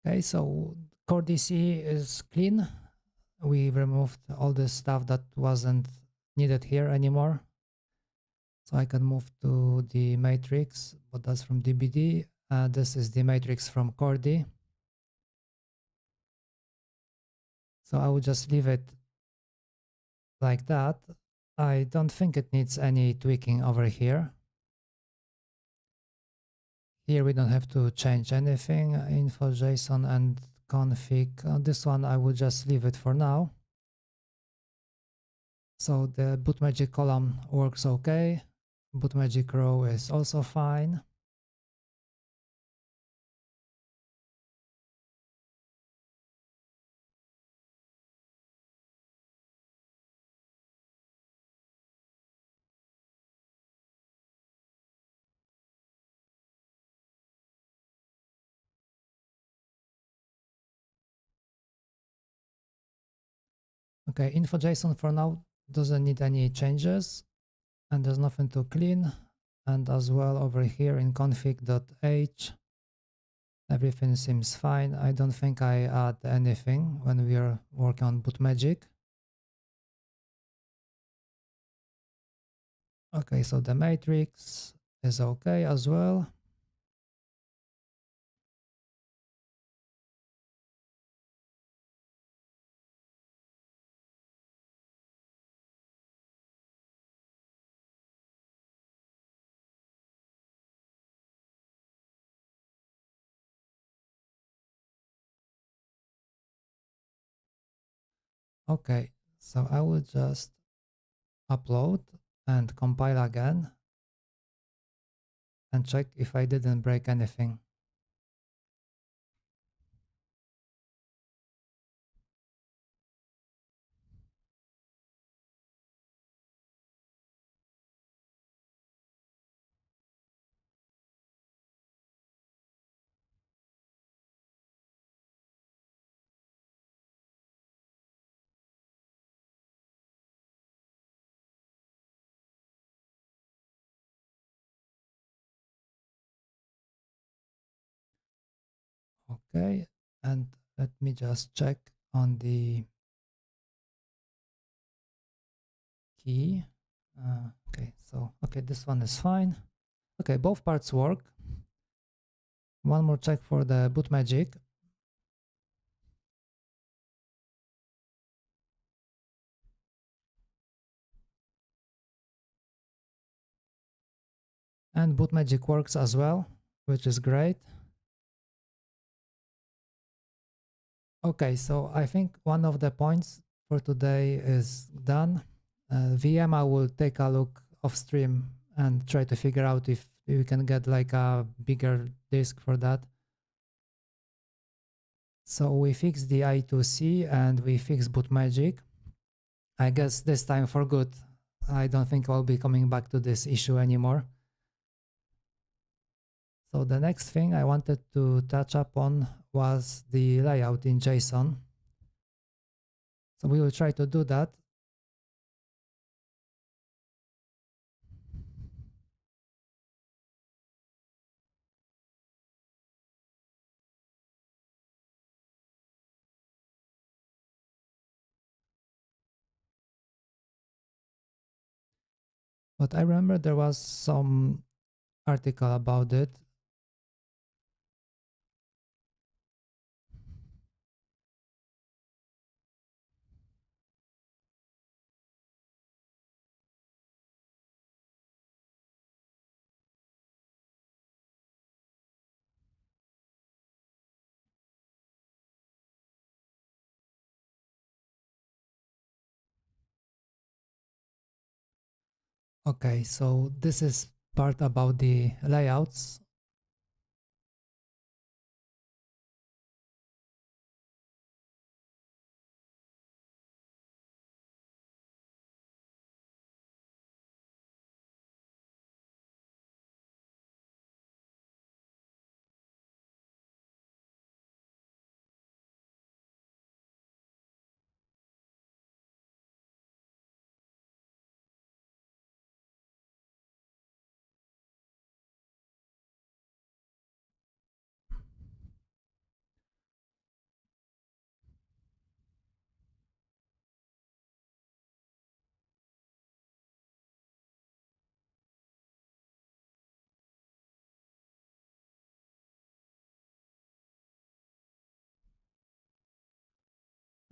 Okay, so Chordie is clean. We removed all the stuff that wasn't needed here anymore. So I can move to the matrix, but that's from DBD. This is the matrix from Chordie. So I will just leave it like that. I don't think it needs any tweaking over here. Here we don't have to change anything. Info JSON and config. This one I will just leave it for now. So the Bootmagic column works okay. Bootmagic row is also fine. Okay, info.json for now doesn't need any changes, and there's nothing to clean. And as well over here in config.h, everything seems fine. I don't think I add anything when we are working on Bootmagic. Okay, so the matrix is okay as well. Okay, so I will just upload and compile again and check if I didn't break anything. Okay, and let me just check on the key. Okay, so okay, this one is fine. Okay, both parts work. One more check for the Bootmagic. And Bootmagic works as well, which is great. Okay, so I think one of the points for today is done. VM, I will take a look off stream and try to figure out if we can get like a bigger disk for that. So we fixed the I2C and we fixed Bootmagic. I guess this time for good. I don't think I'll be coming back to this issue anymore. So the next thing I wanted to touch up on was the layout in JSON. So we will try to do that. But I remember there was some article about it. Okay, so this is part about the layouts.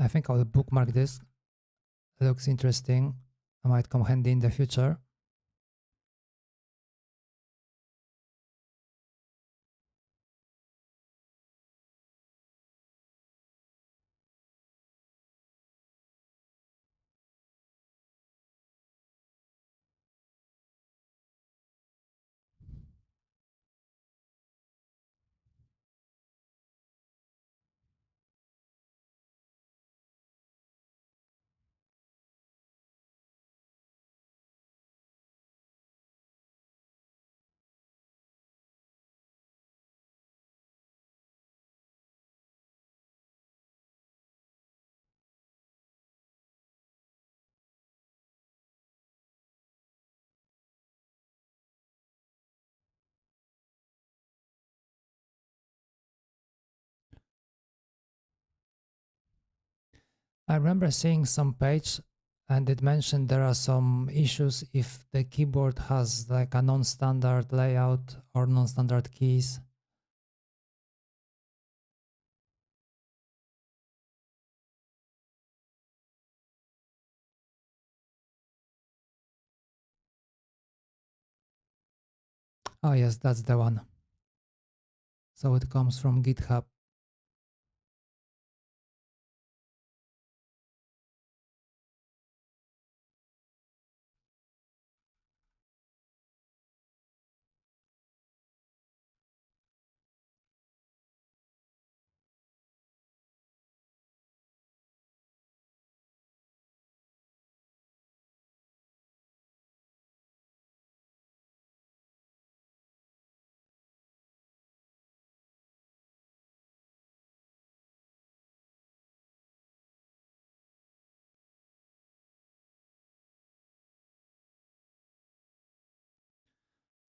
I think I'll bookmark this. It looks interesting. I might come handy in the future. I remember seeing some page and it mentioned there are some issues if the keyboard has like a non-standard layout or non-standard keys. Oh yes, that's the one. So it comes from GitHub.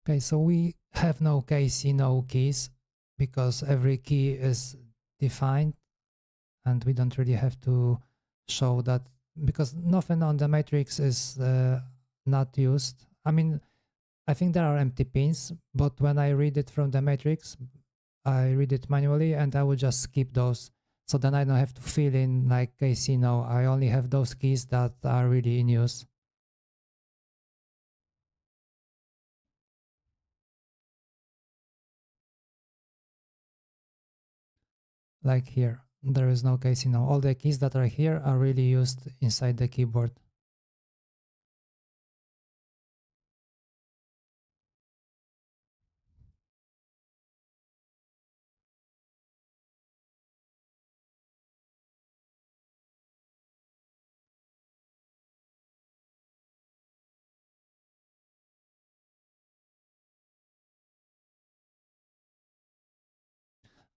Okay, so we have no KC, no keys because every key is defined and we don't really have to show that because nothing on the matrix is not used. I mean, I think there are empty pins, but when I read it from the matrix, I read it manually and I will just skip those. So then I don't have to fill in like KC, no, I only have those keys that are really in use. Like here, there is no KC, no. All the keys that are here are really used inside the keyboard.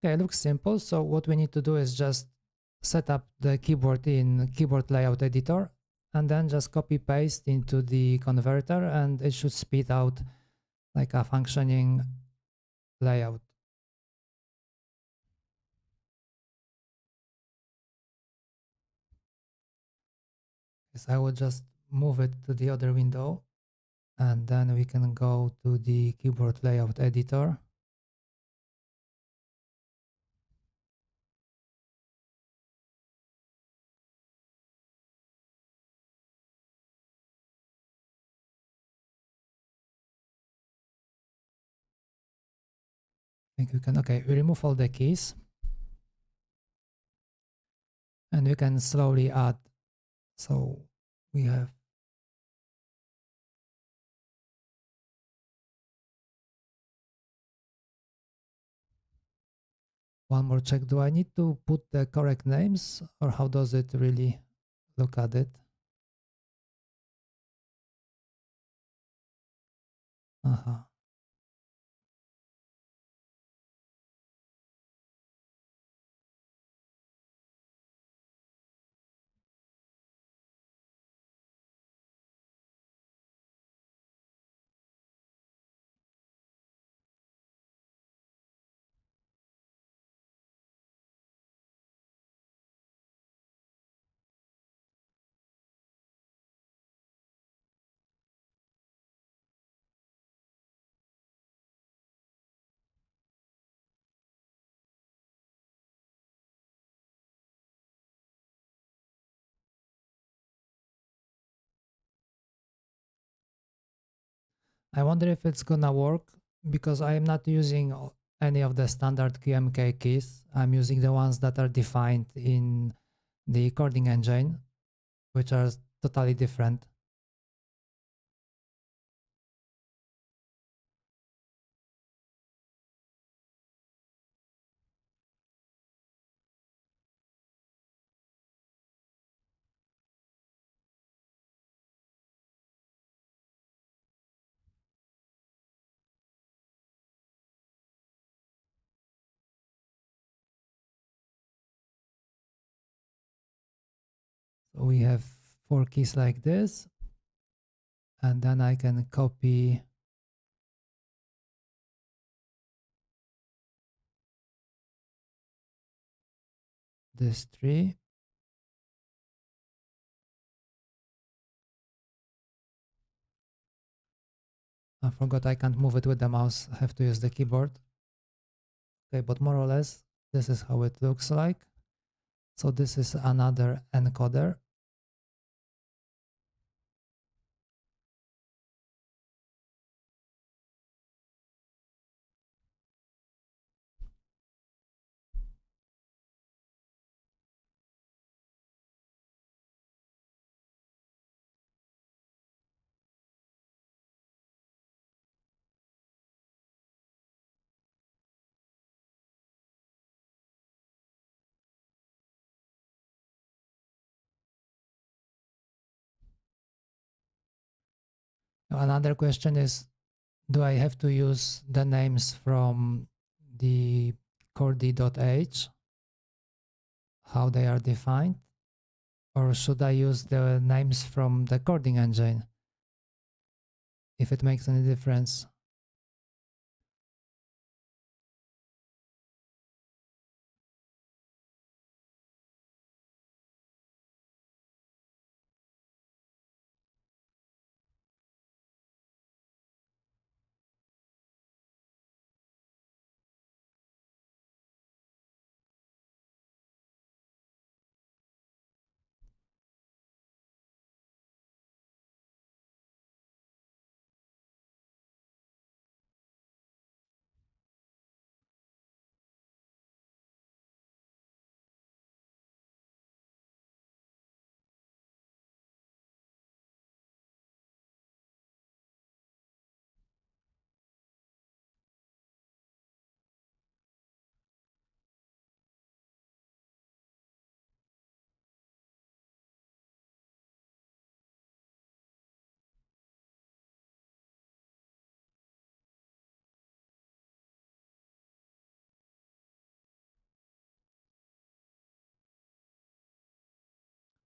Okay, it looks simple. So what we need to do is just set up the keyboard in keyboard layout editor and then just copy paste into the converter and it should spit out like a functioning layout. Yes, I will just move it to the other window and then we can go to the keyboard layout editor. I think we can, okay, we remove all the keys and we can slowly add. So we have one more check. Do I need to put the correct names or how does it really look at it? Uh-huh. I wonder if it's gonna work because I am not using any of the standard QMK keys. I'm using the ones that are defined in the Chording engine, which are totally different. So we have 4 keys like this, and then I can copy this tree. I forgot I can't move it with the mouse, I have to use the keyboard. Okay, but more or less, this is how it looks like. So this is another encoder. Another question is, do I have to use the names from the chordie.h, how they are defined, or should I use the names from the chording engine, if it makes any difference?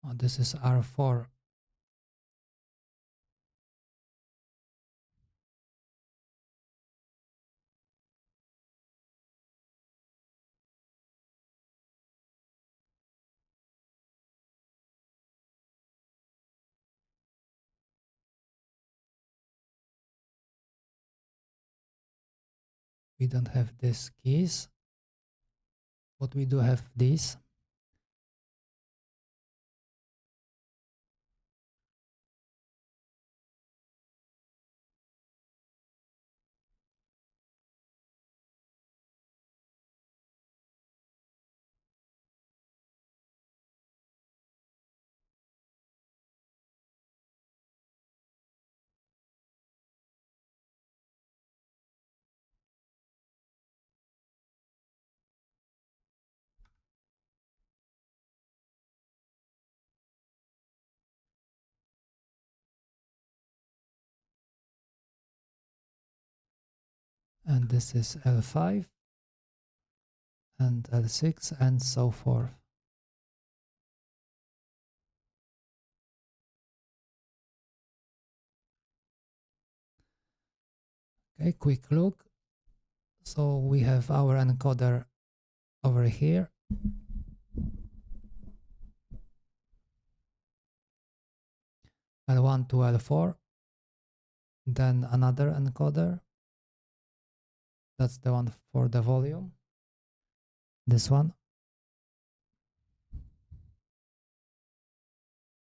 Oh, this is R4. We don't have these keys, but we do have these. And this is L5 and L6 and so forth. Okay, quick look. So we have our encoder over here. L1 to L4. Then another encoder. That's the one for the volume. This one.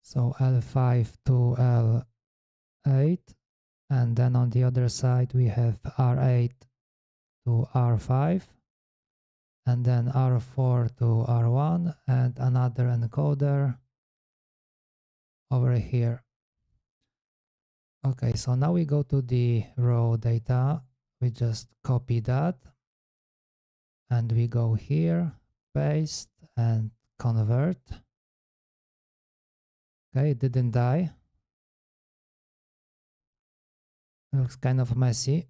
So L5 to L8. And then on the other side, we have R8 to R5, and then R4 to R1, and another encoder over here. Okay, so now we go to the raw data. We just copy that, and we go here, paste, and convert. Okay, it didn't die. It looks kind of messy.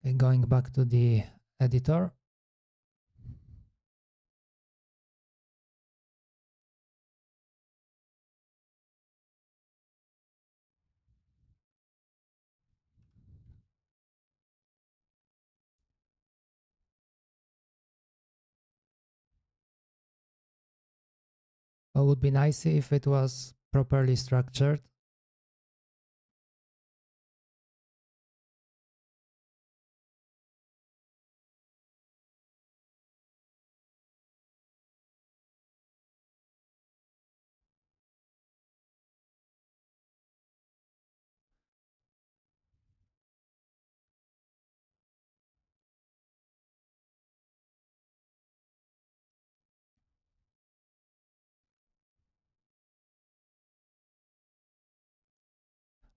Okay, going back to the editor. It would be nice if it was properly structured.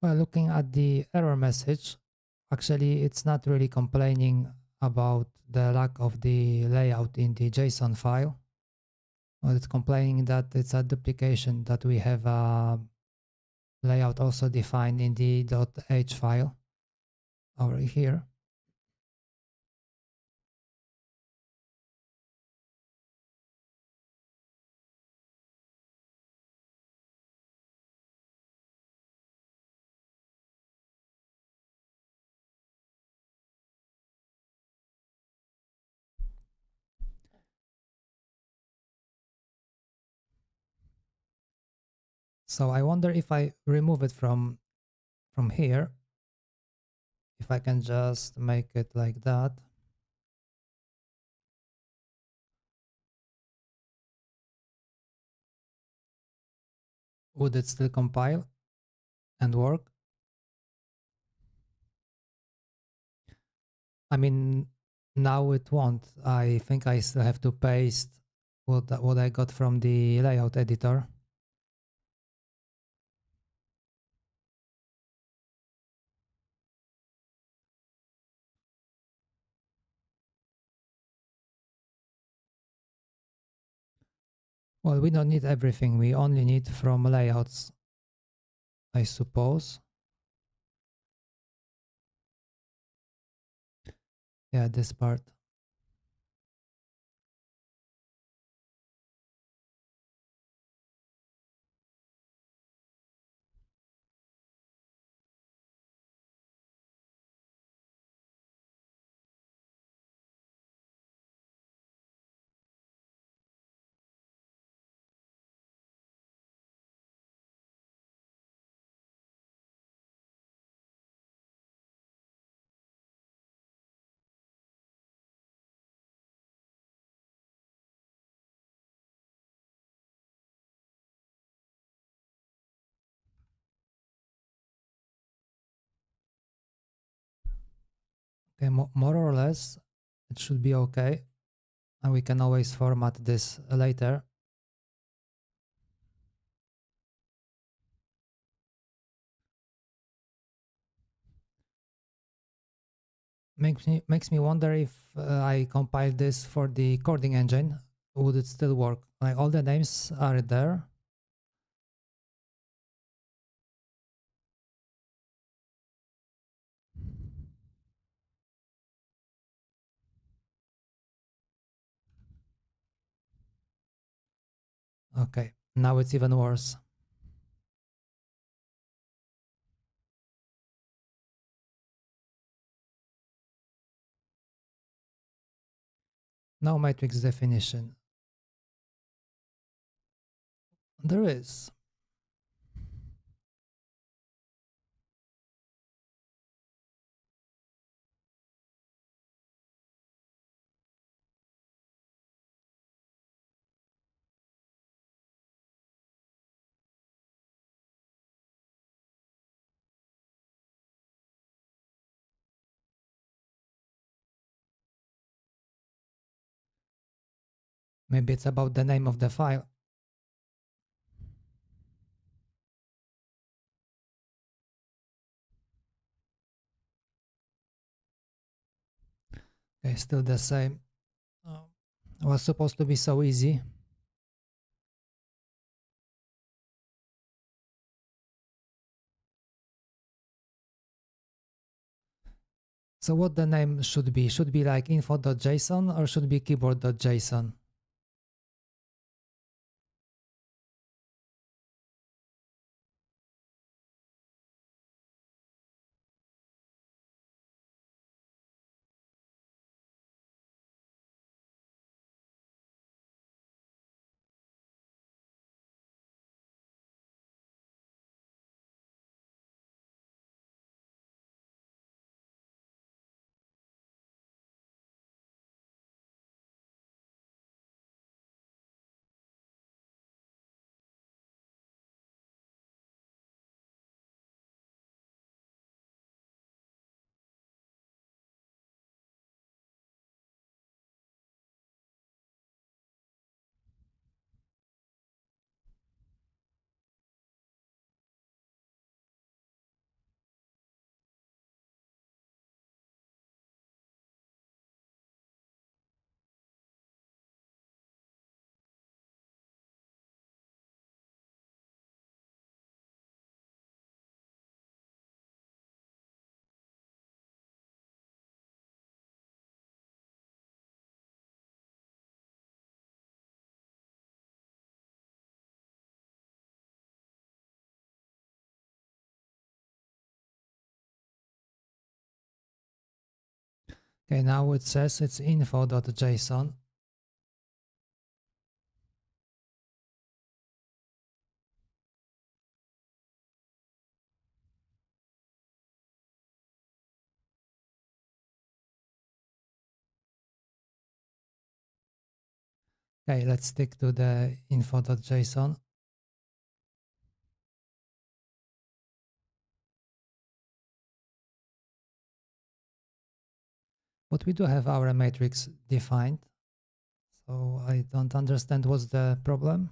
Well, looking at the error message, actually it's not really complaining about the lack of the layout in the JSON file. Well, it's complaining that it's a duplication, that we have a layout also defined in the .h file over here. So I wonder if I remove it from here, if I can just make it like that. Would it still compile and work? I mean, now it won't. I think I still have to paste what I got from the layout editor. Well, we don't need everything. We only need from layouts, I suppose. Yeah, this part. Okay, more or less, it should be okay. And we can always format this later. Makes me wonder if I compile this for the coding engine, would it still work? Like all the names are there. Okay, now it's even worse. No matrix definition. There is. Maybe it's about the name of the file. Okay, still the same. It was supposed to be so easy. So what the name should be? Should be like info.json or should be keyboard.json? Okay, now it says it's info.json. Okay, let's stick to the info.json. But we do have our matrix defined. So I don't understand what's the problem.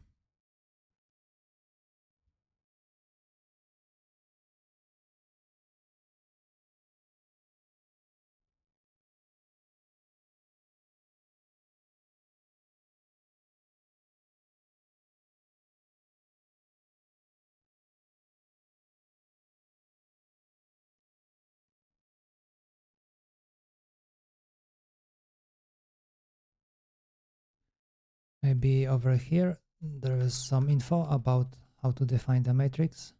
Maybe over here there is some info about how to define the matrix.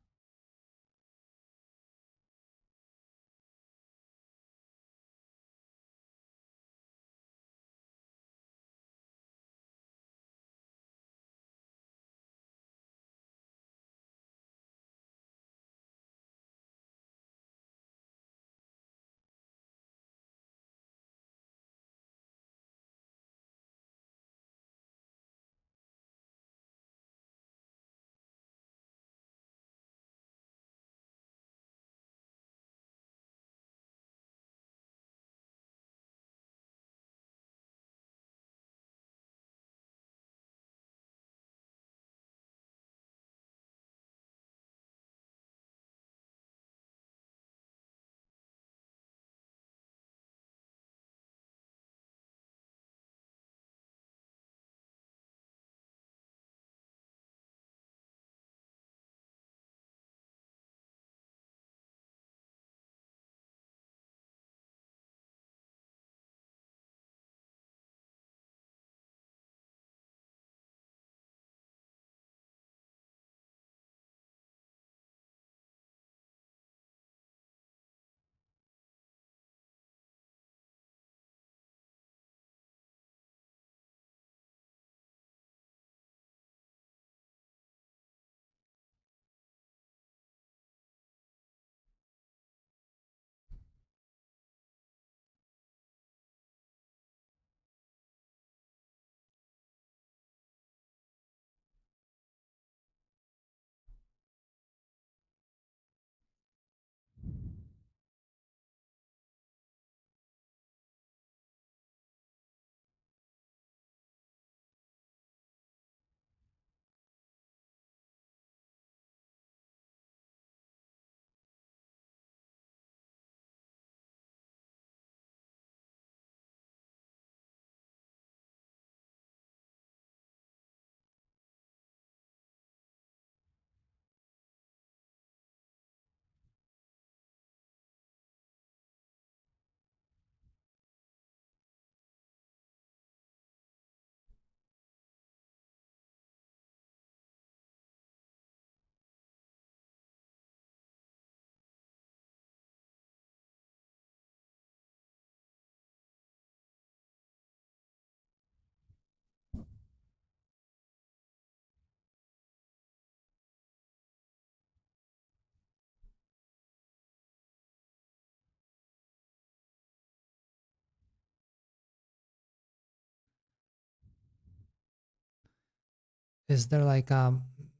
is there like a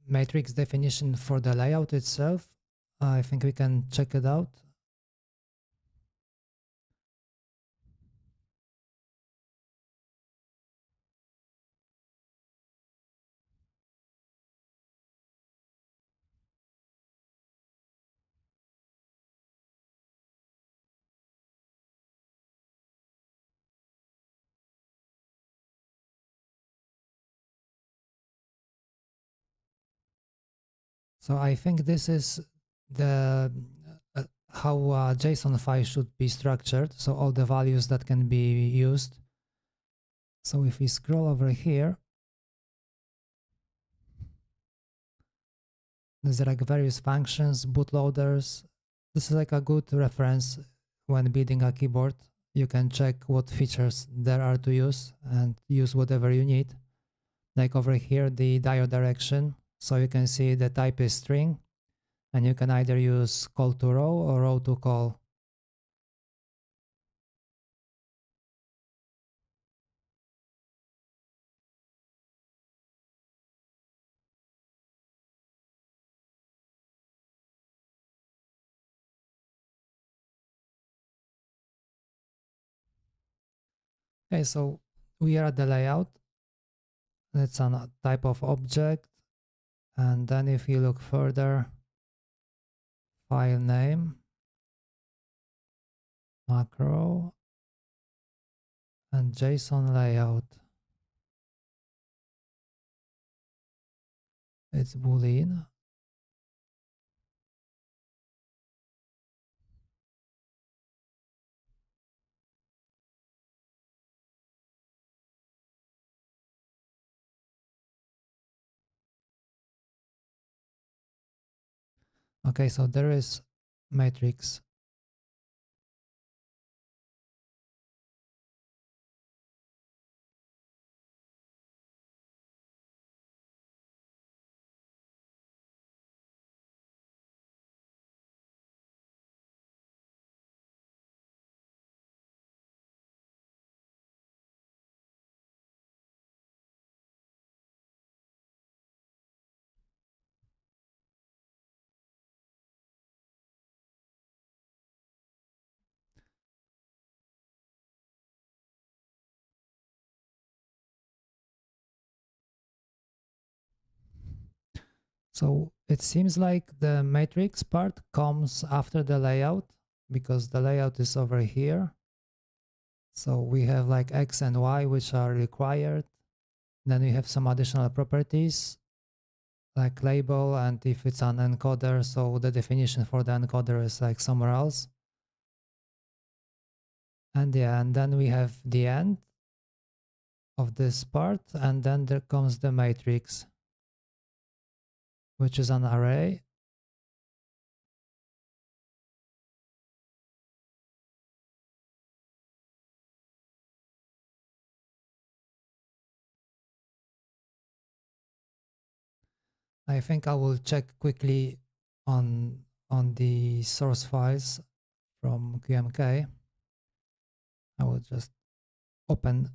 matrix definition for the layout itself? I think we can check it out. So I think this is the how a JSON file should be structured. So all the values that can be used. So if we scroll over here, there's like various functions, bootloaders. This is like a good reference when building a keyboard. You can check what features there are to use and use whatever you need. Like over here, the diode direction. So you can see the type is string, and you can either use call to row or row to call. Okay, so we are at the layout. It's a type of object. And then if you look further, file name, macro, and JSON layout. It's Boolean. Okay, so there is matrix. So it seems like the matrix part comes after the layout because the layout is over here. So we have like X and Y, which are required. Then we have some additional properties like label, and if it's an encoder, so the definition for the encoder is like somewhere else. And yeah, and then we have the end of this part, and then there comes the matrix, which is an array. I think I will check quickly on the source files from QMK. I will just open.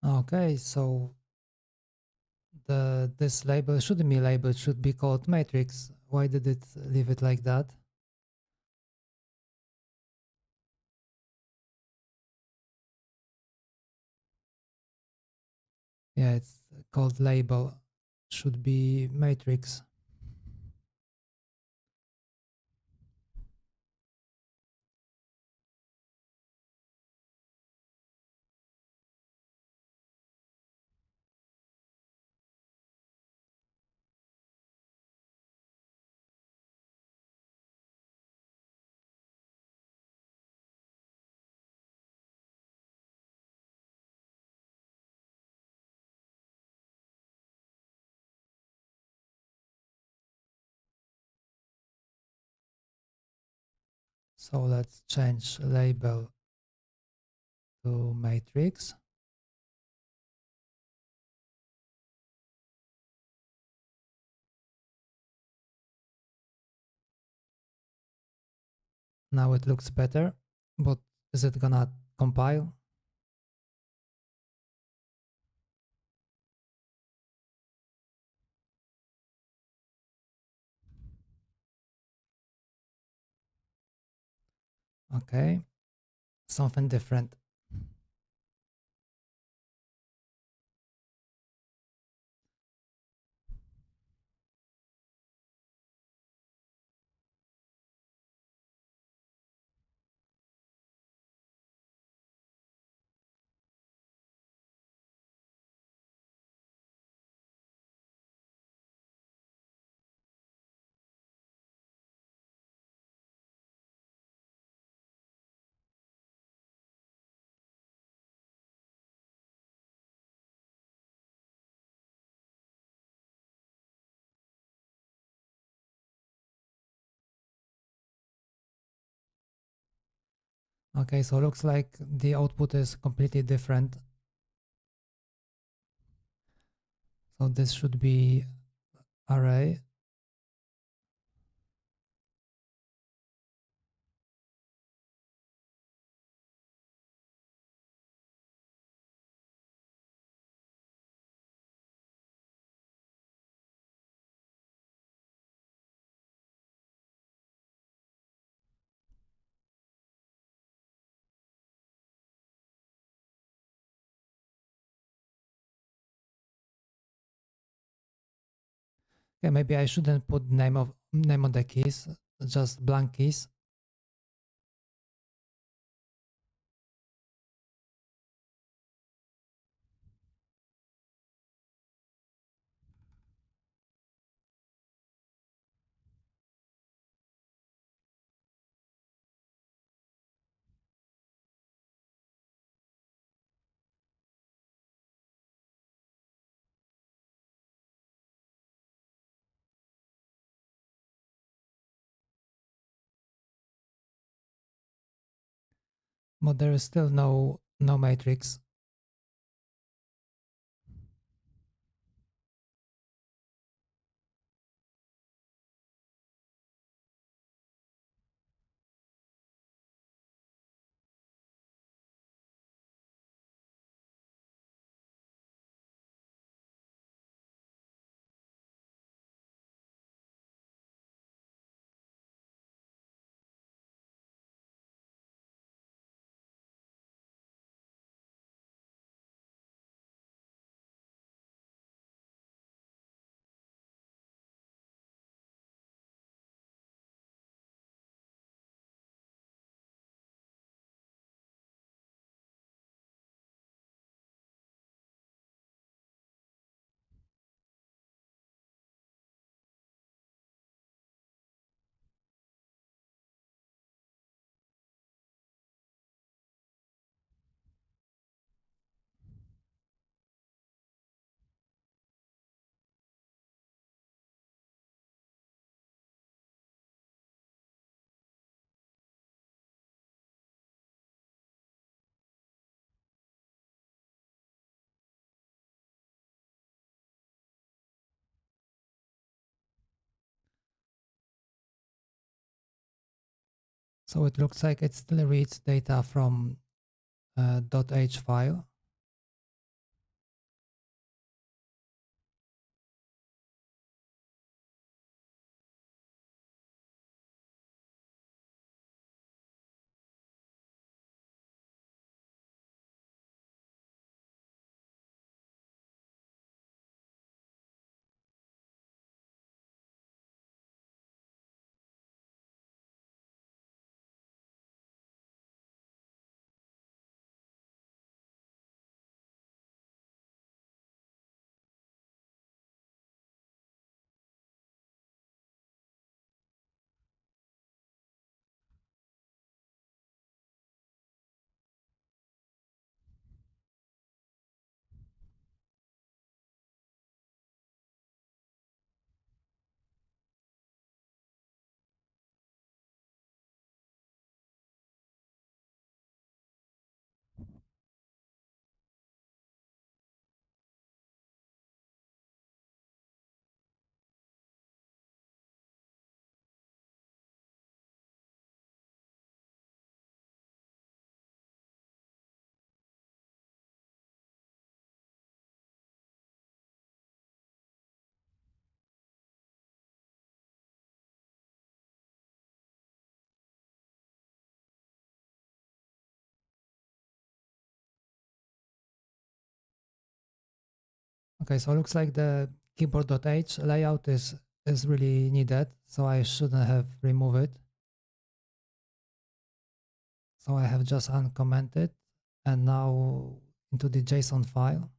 Okay, so this label shouldn't be labeled, should be called matrix. Why did it leave it like that? Yeah, it's called label. Should be matrix. So let's change label to matrix. Now it looks better, but is it gonna compile? Okay, something different. Okay, so looks like the output is completely different. So this should be array. Okay, maybe I shouldn't put name of the keys, just blank keys. But there is still no matrix. So it looks like it still reads data from .h file. Okay, so it looks like the keyboard.h layout is really needed, so I shouldn't have removed it. So I have just uncommented and now into the JSON file.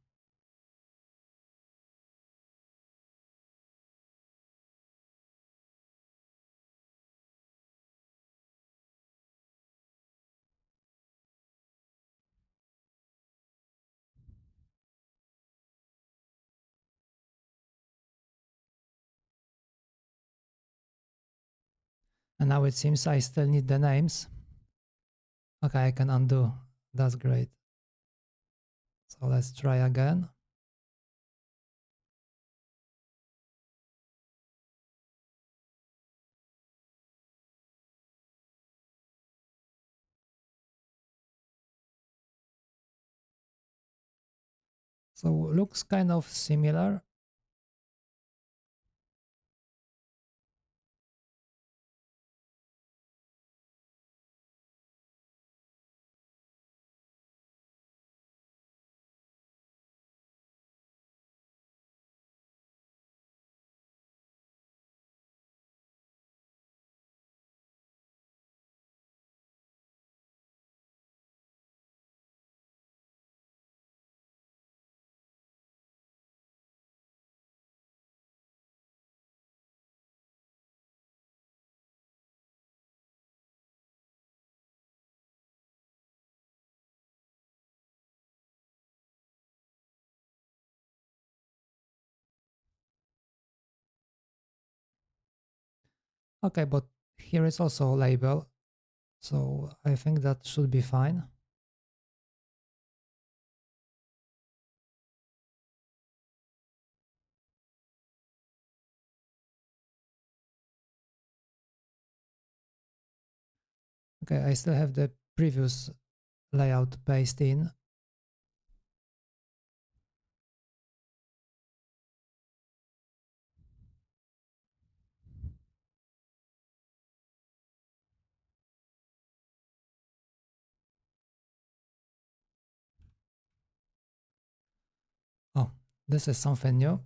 And now it seems I still need the names. Okay, I can undo. That's great. So let's try again. So looks kind of similar. Okay, but here is also a label. So I think that should be fine. Okay, I still have the previous layout pasted in. Oh, this is something new.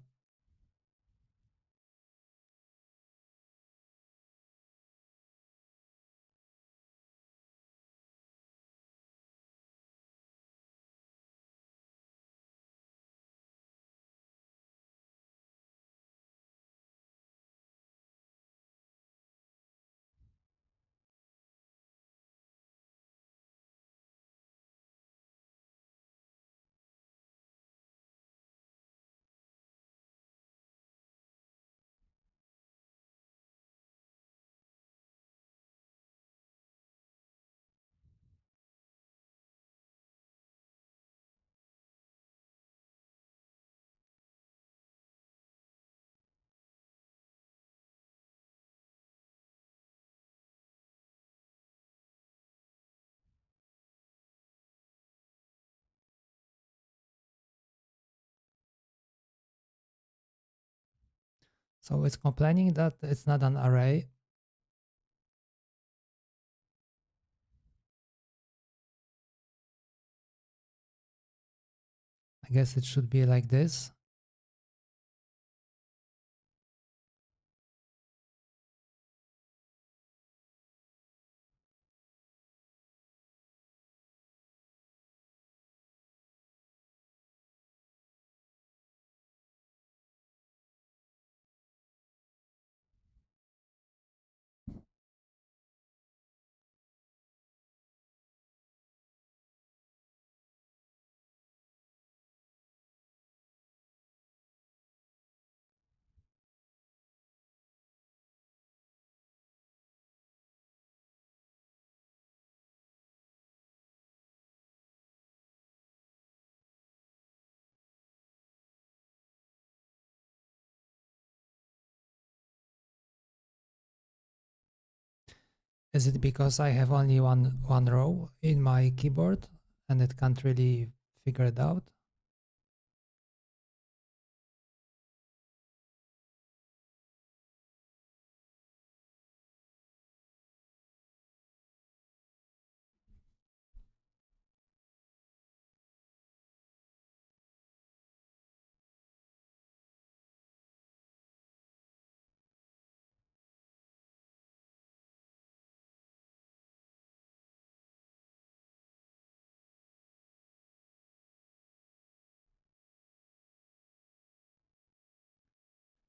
So it's complaining that it's not an array. I guess it should be like this. Is it because I have only one row in my keyboard and it can't really figure it out?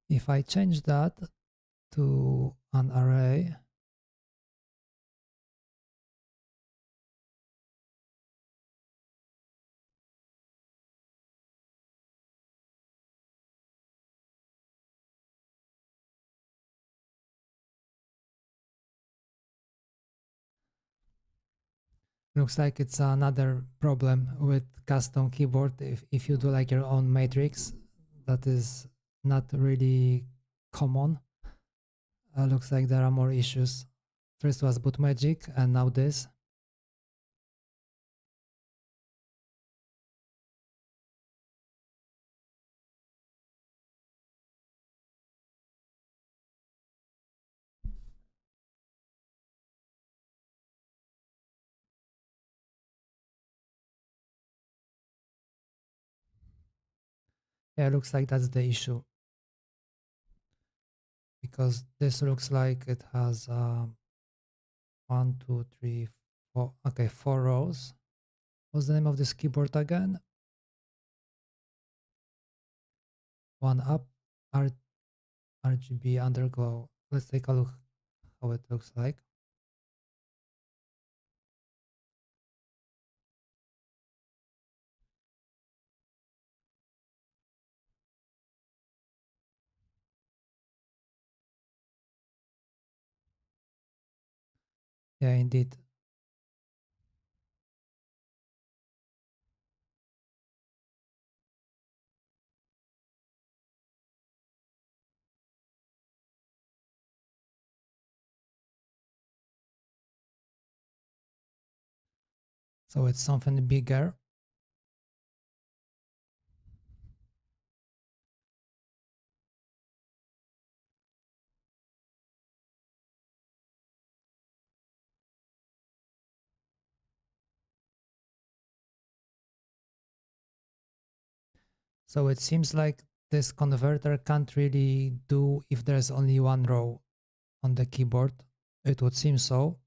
If I change that to an array, looks like it's another problem with custom keyboard. If you do like your own matrix, that is not really common. Looks like there are more issues. First was Bootmagic and now this. Yeah, looks like that's the issue. Because this looks like it has 1, 2, 3, 4. Okay, 4 rows. What's the name of this keyboard again? One up, RGB underglow. Let's take a look how it looks like. Yeah, indeed. So it's something bigger. So it seems like this converter can't really do if there's only one row on the keyboard. It would seem so.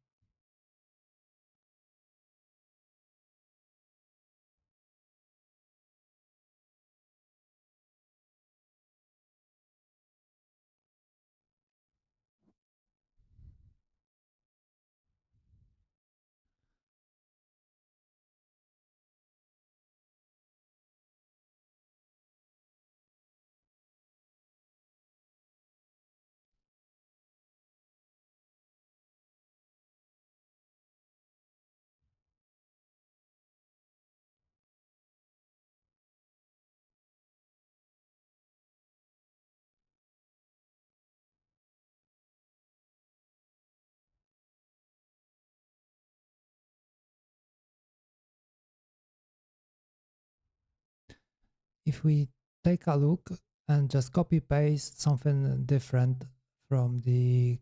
If we take a look and just copy paste something different from the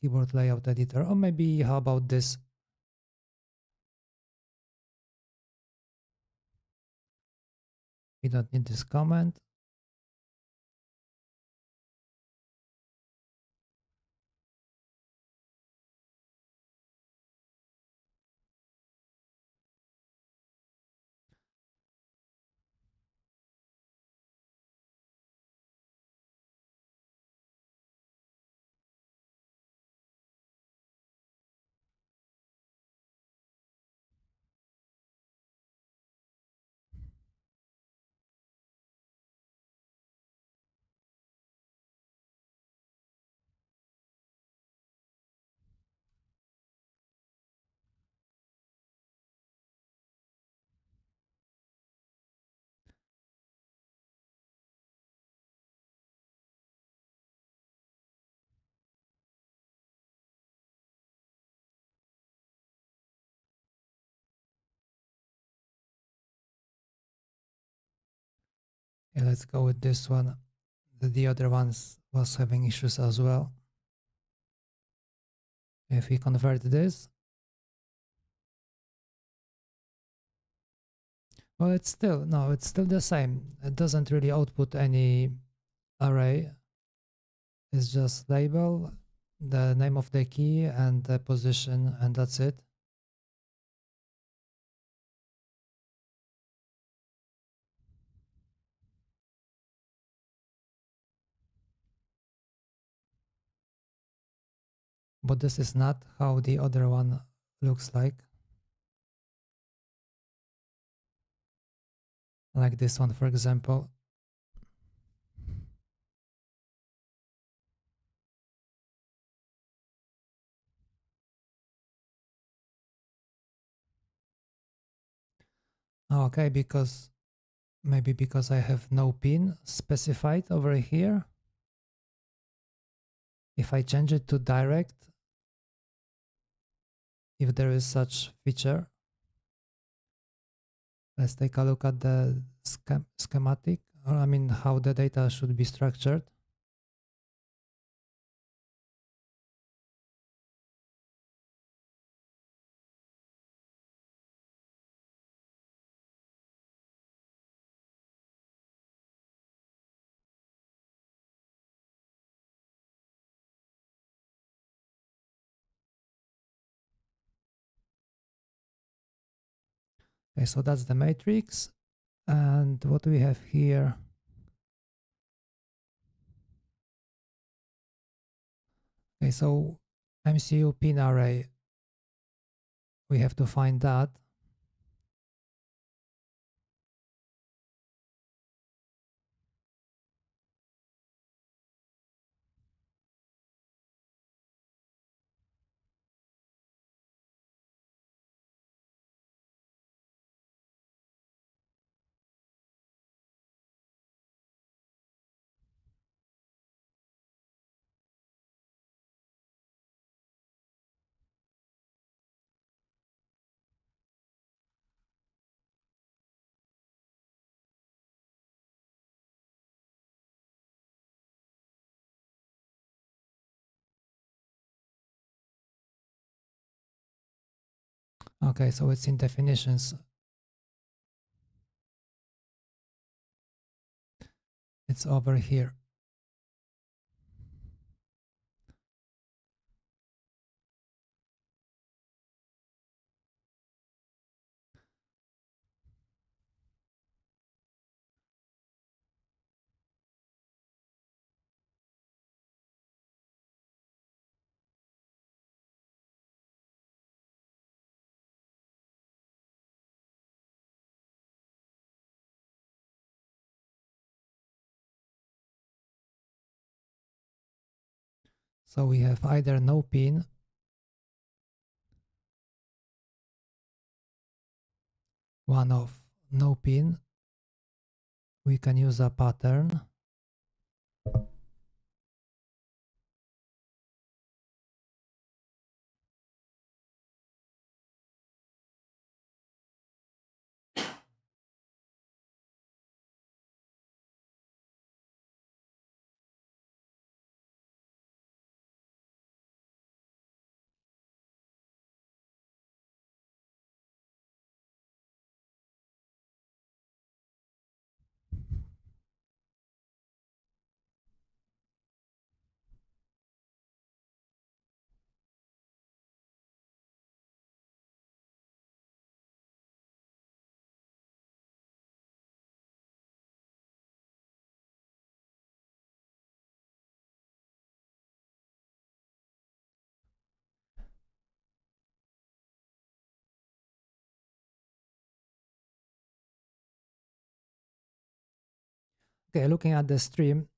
keyboard layout editor, or maybe how about this? We don't need this comment. Yeah, let's go with this one. The other ones was having issues as well. If we convert this, well, it's still, no, it's still the same. It doesn't really output any array. It's just label, the name of the key and the position, and that's it. but this is not how the other one looks like this one, for example. Okay, because maybe because I have no pin specified over here. If I change it to direct, if there is such feature, let's take a look at the schematic, or I mean how the data should be structured. Okay, so that's the matrix. And what we have here, okay, so MCU pin array, we have to find that. Okay, so it's in definitions. It's over here. So we have either no pin, one of no pin, we can use a pattern. Okay, looking at the stream,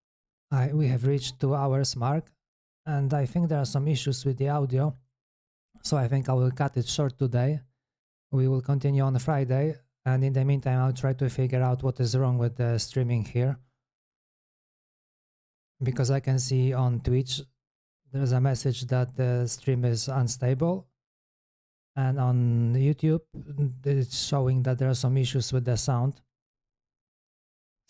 we have reached 2 hours mark, and I think there are some issues with the audio, so I think I will cut it short today. We will continue on Friday, and in the meantime I'll try to figure out what is wrong with the streaming here, because I can see on Twitch there's a message that the stream is unstable, and on YouTube it's showing that there are some issues with the sound.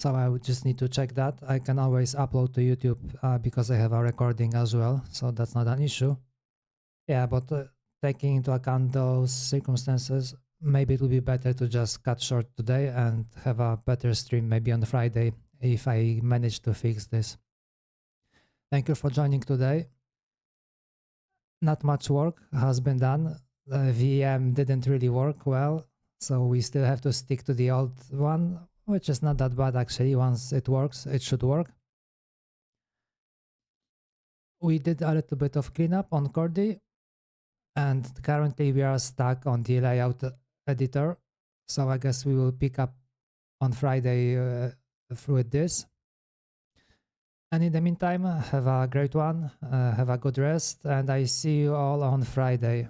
So I would just need to check that. I can always upload to YouTube because I have a recording as well, so that's not an issue. Yeah, but taking into account those circumstances, maybe it would be better to just cut short today and have a better stream maybe on Friday if I manage to fix this. Thank you for joining today. Not much work has been done. The VM didn't really work well, so we still have to stick to the old one, which is not that bad actually. Once it works, it should work. We did a little bit of cleanup on Chordie, and currently we are stuck on the layout editor. So I guess we will pick up on Friday through this. And in the meantime, have a great one, have a good rest, and I see you all on Friday.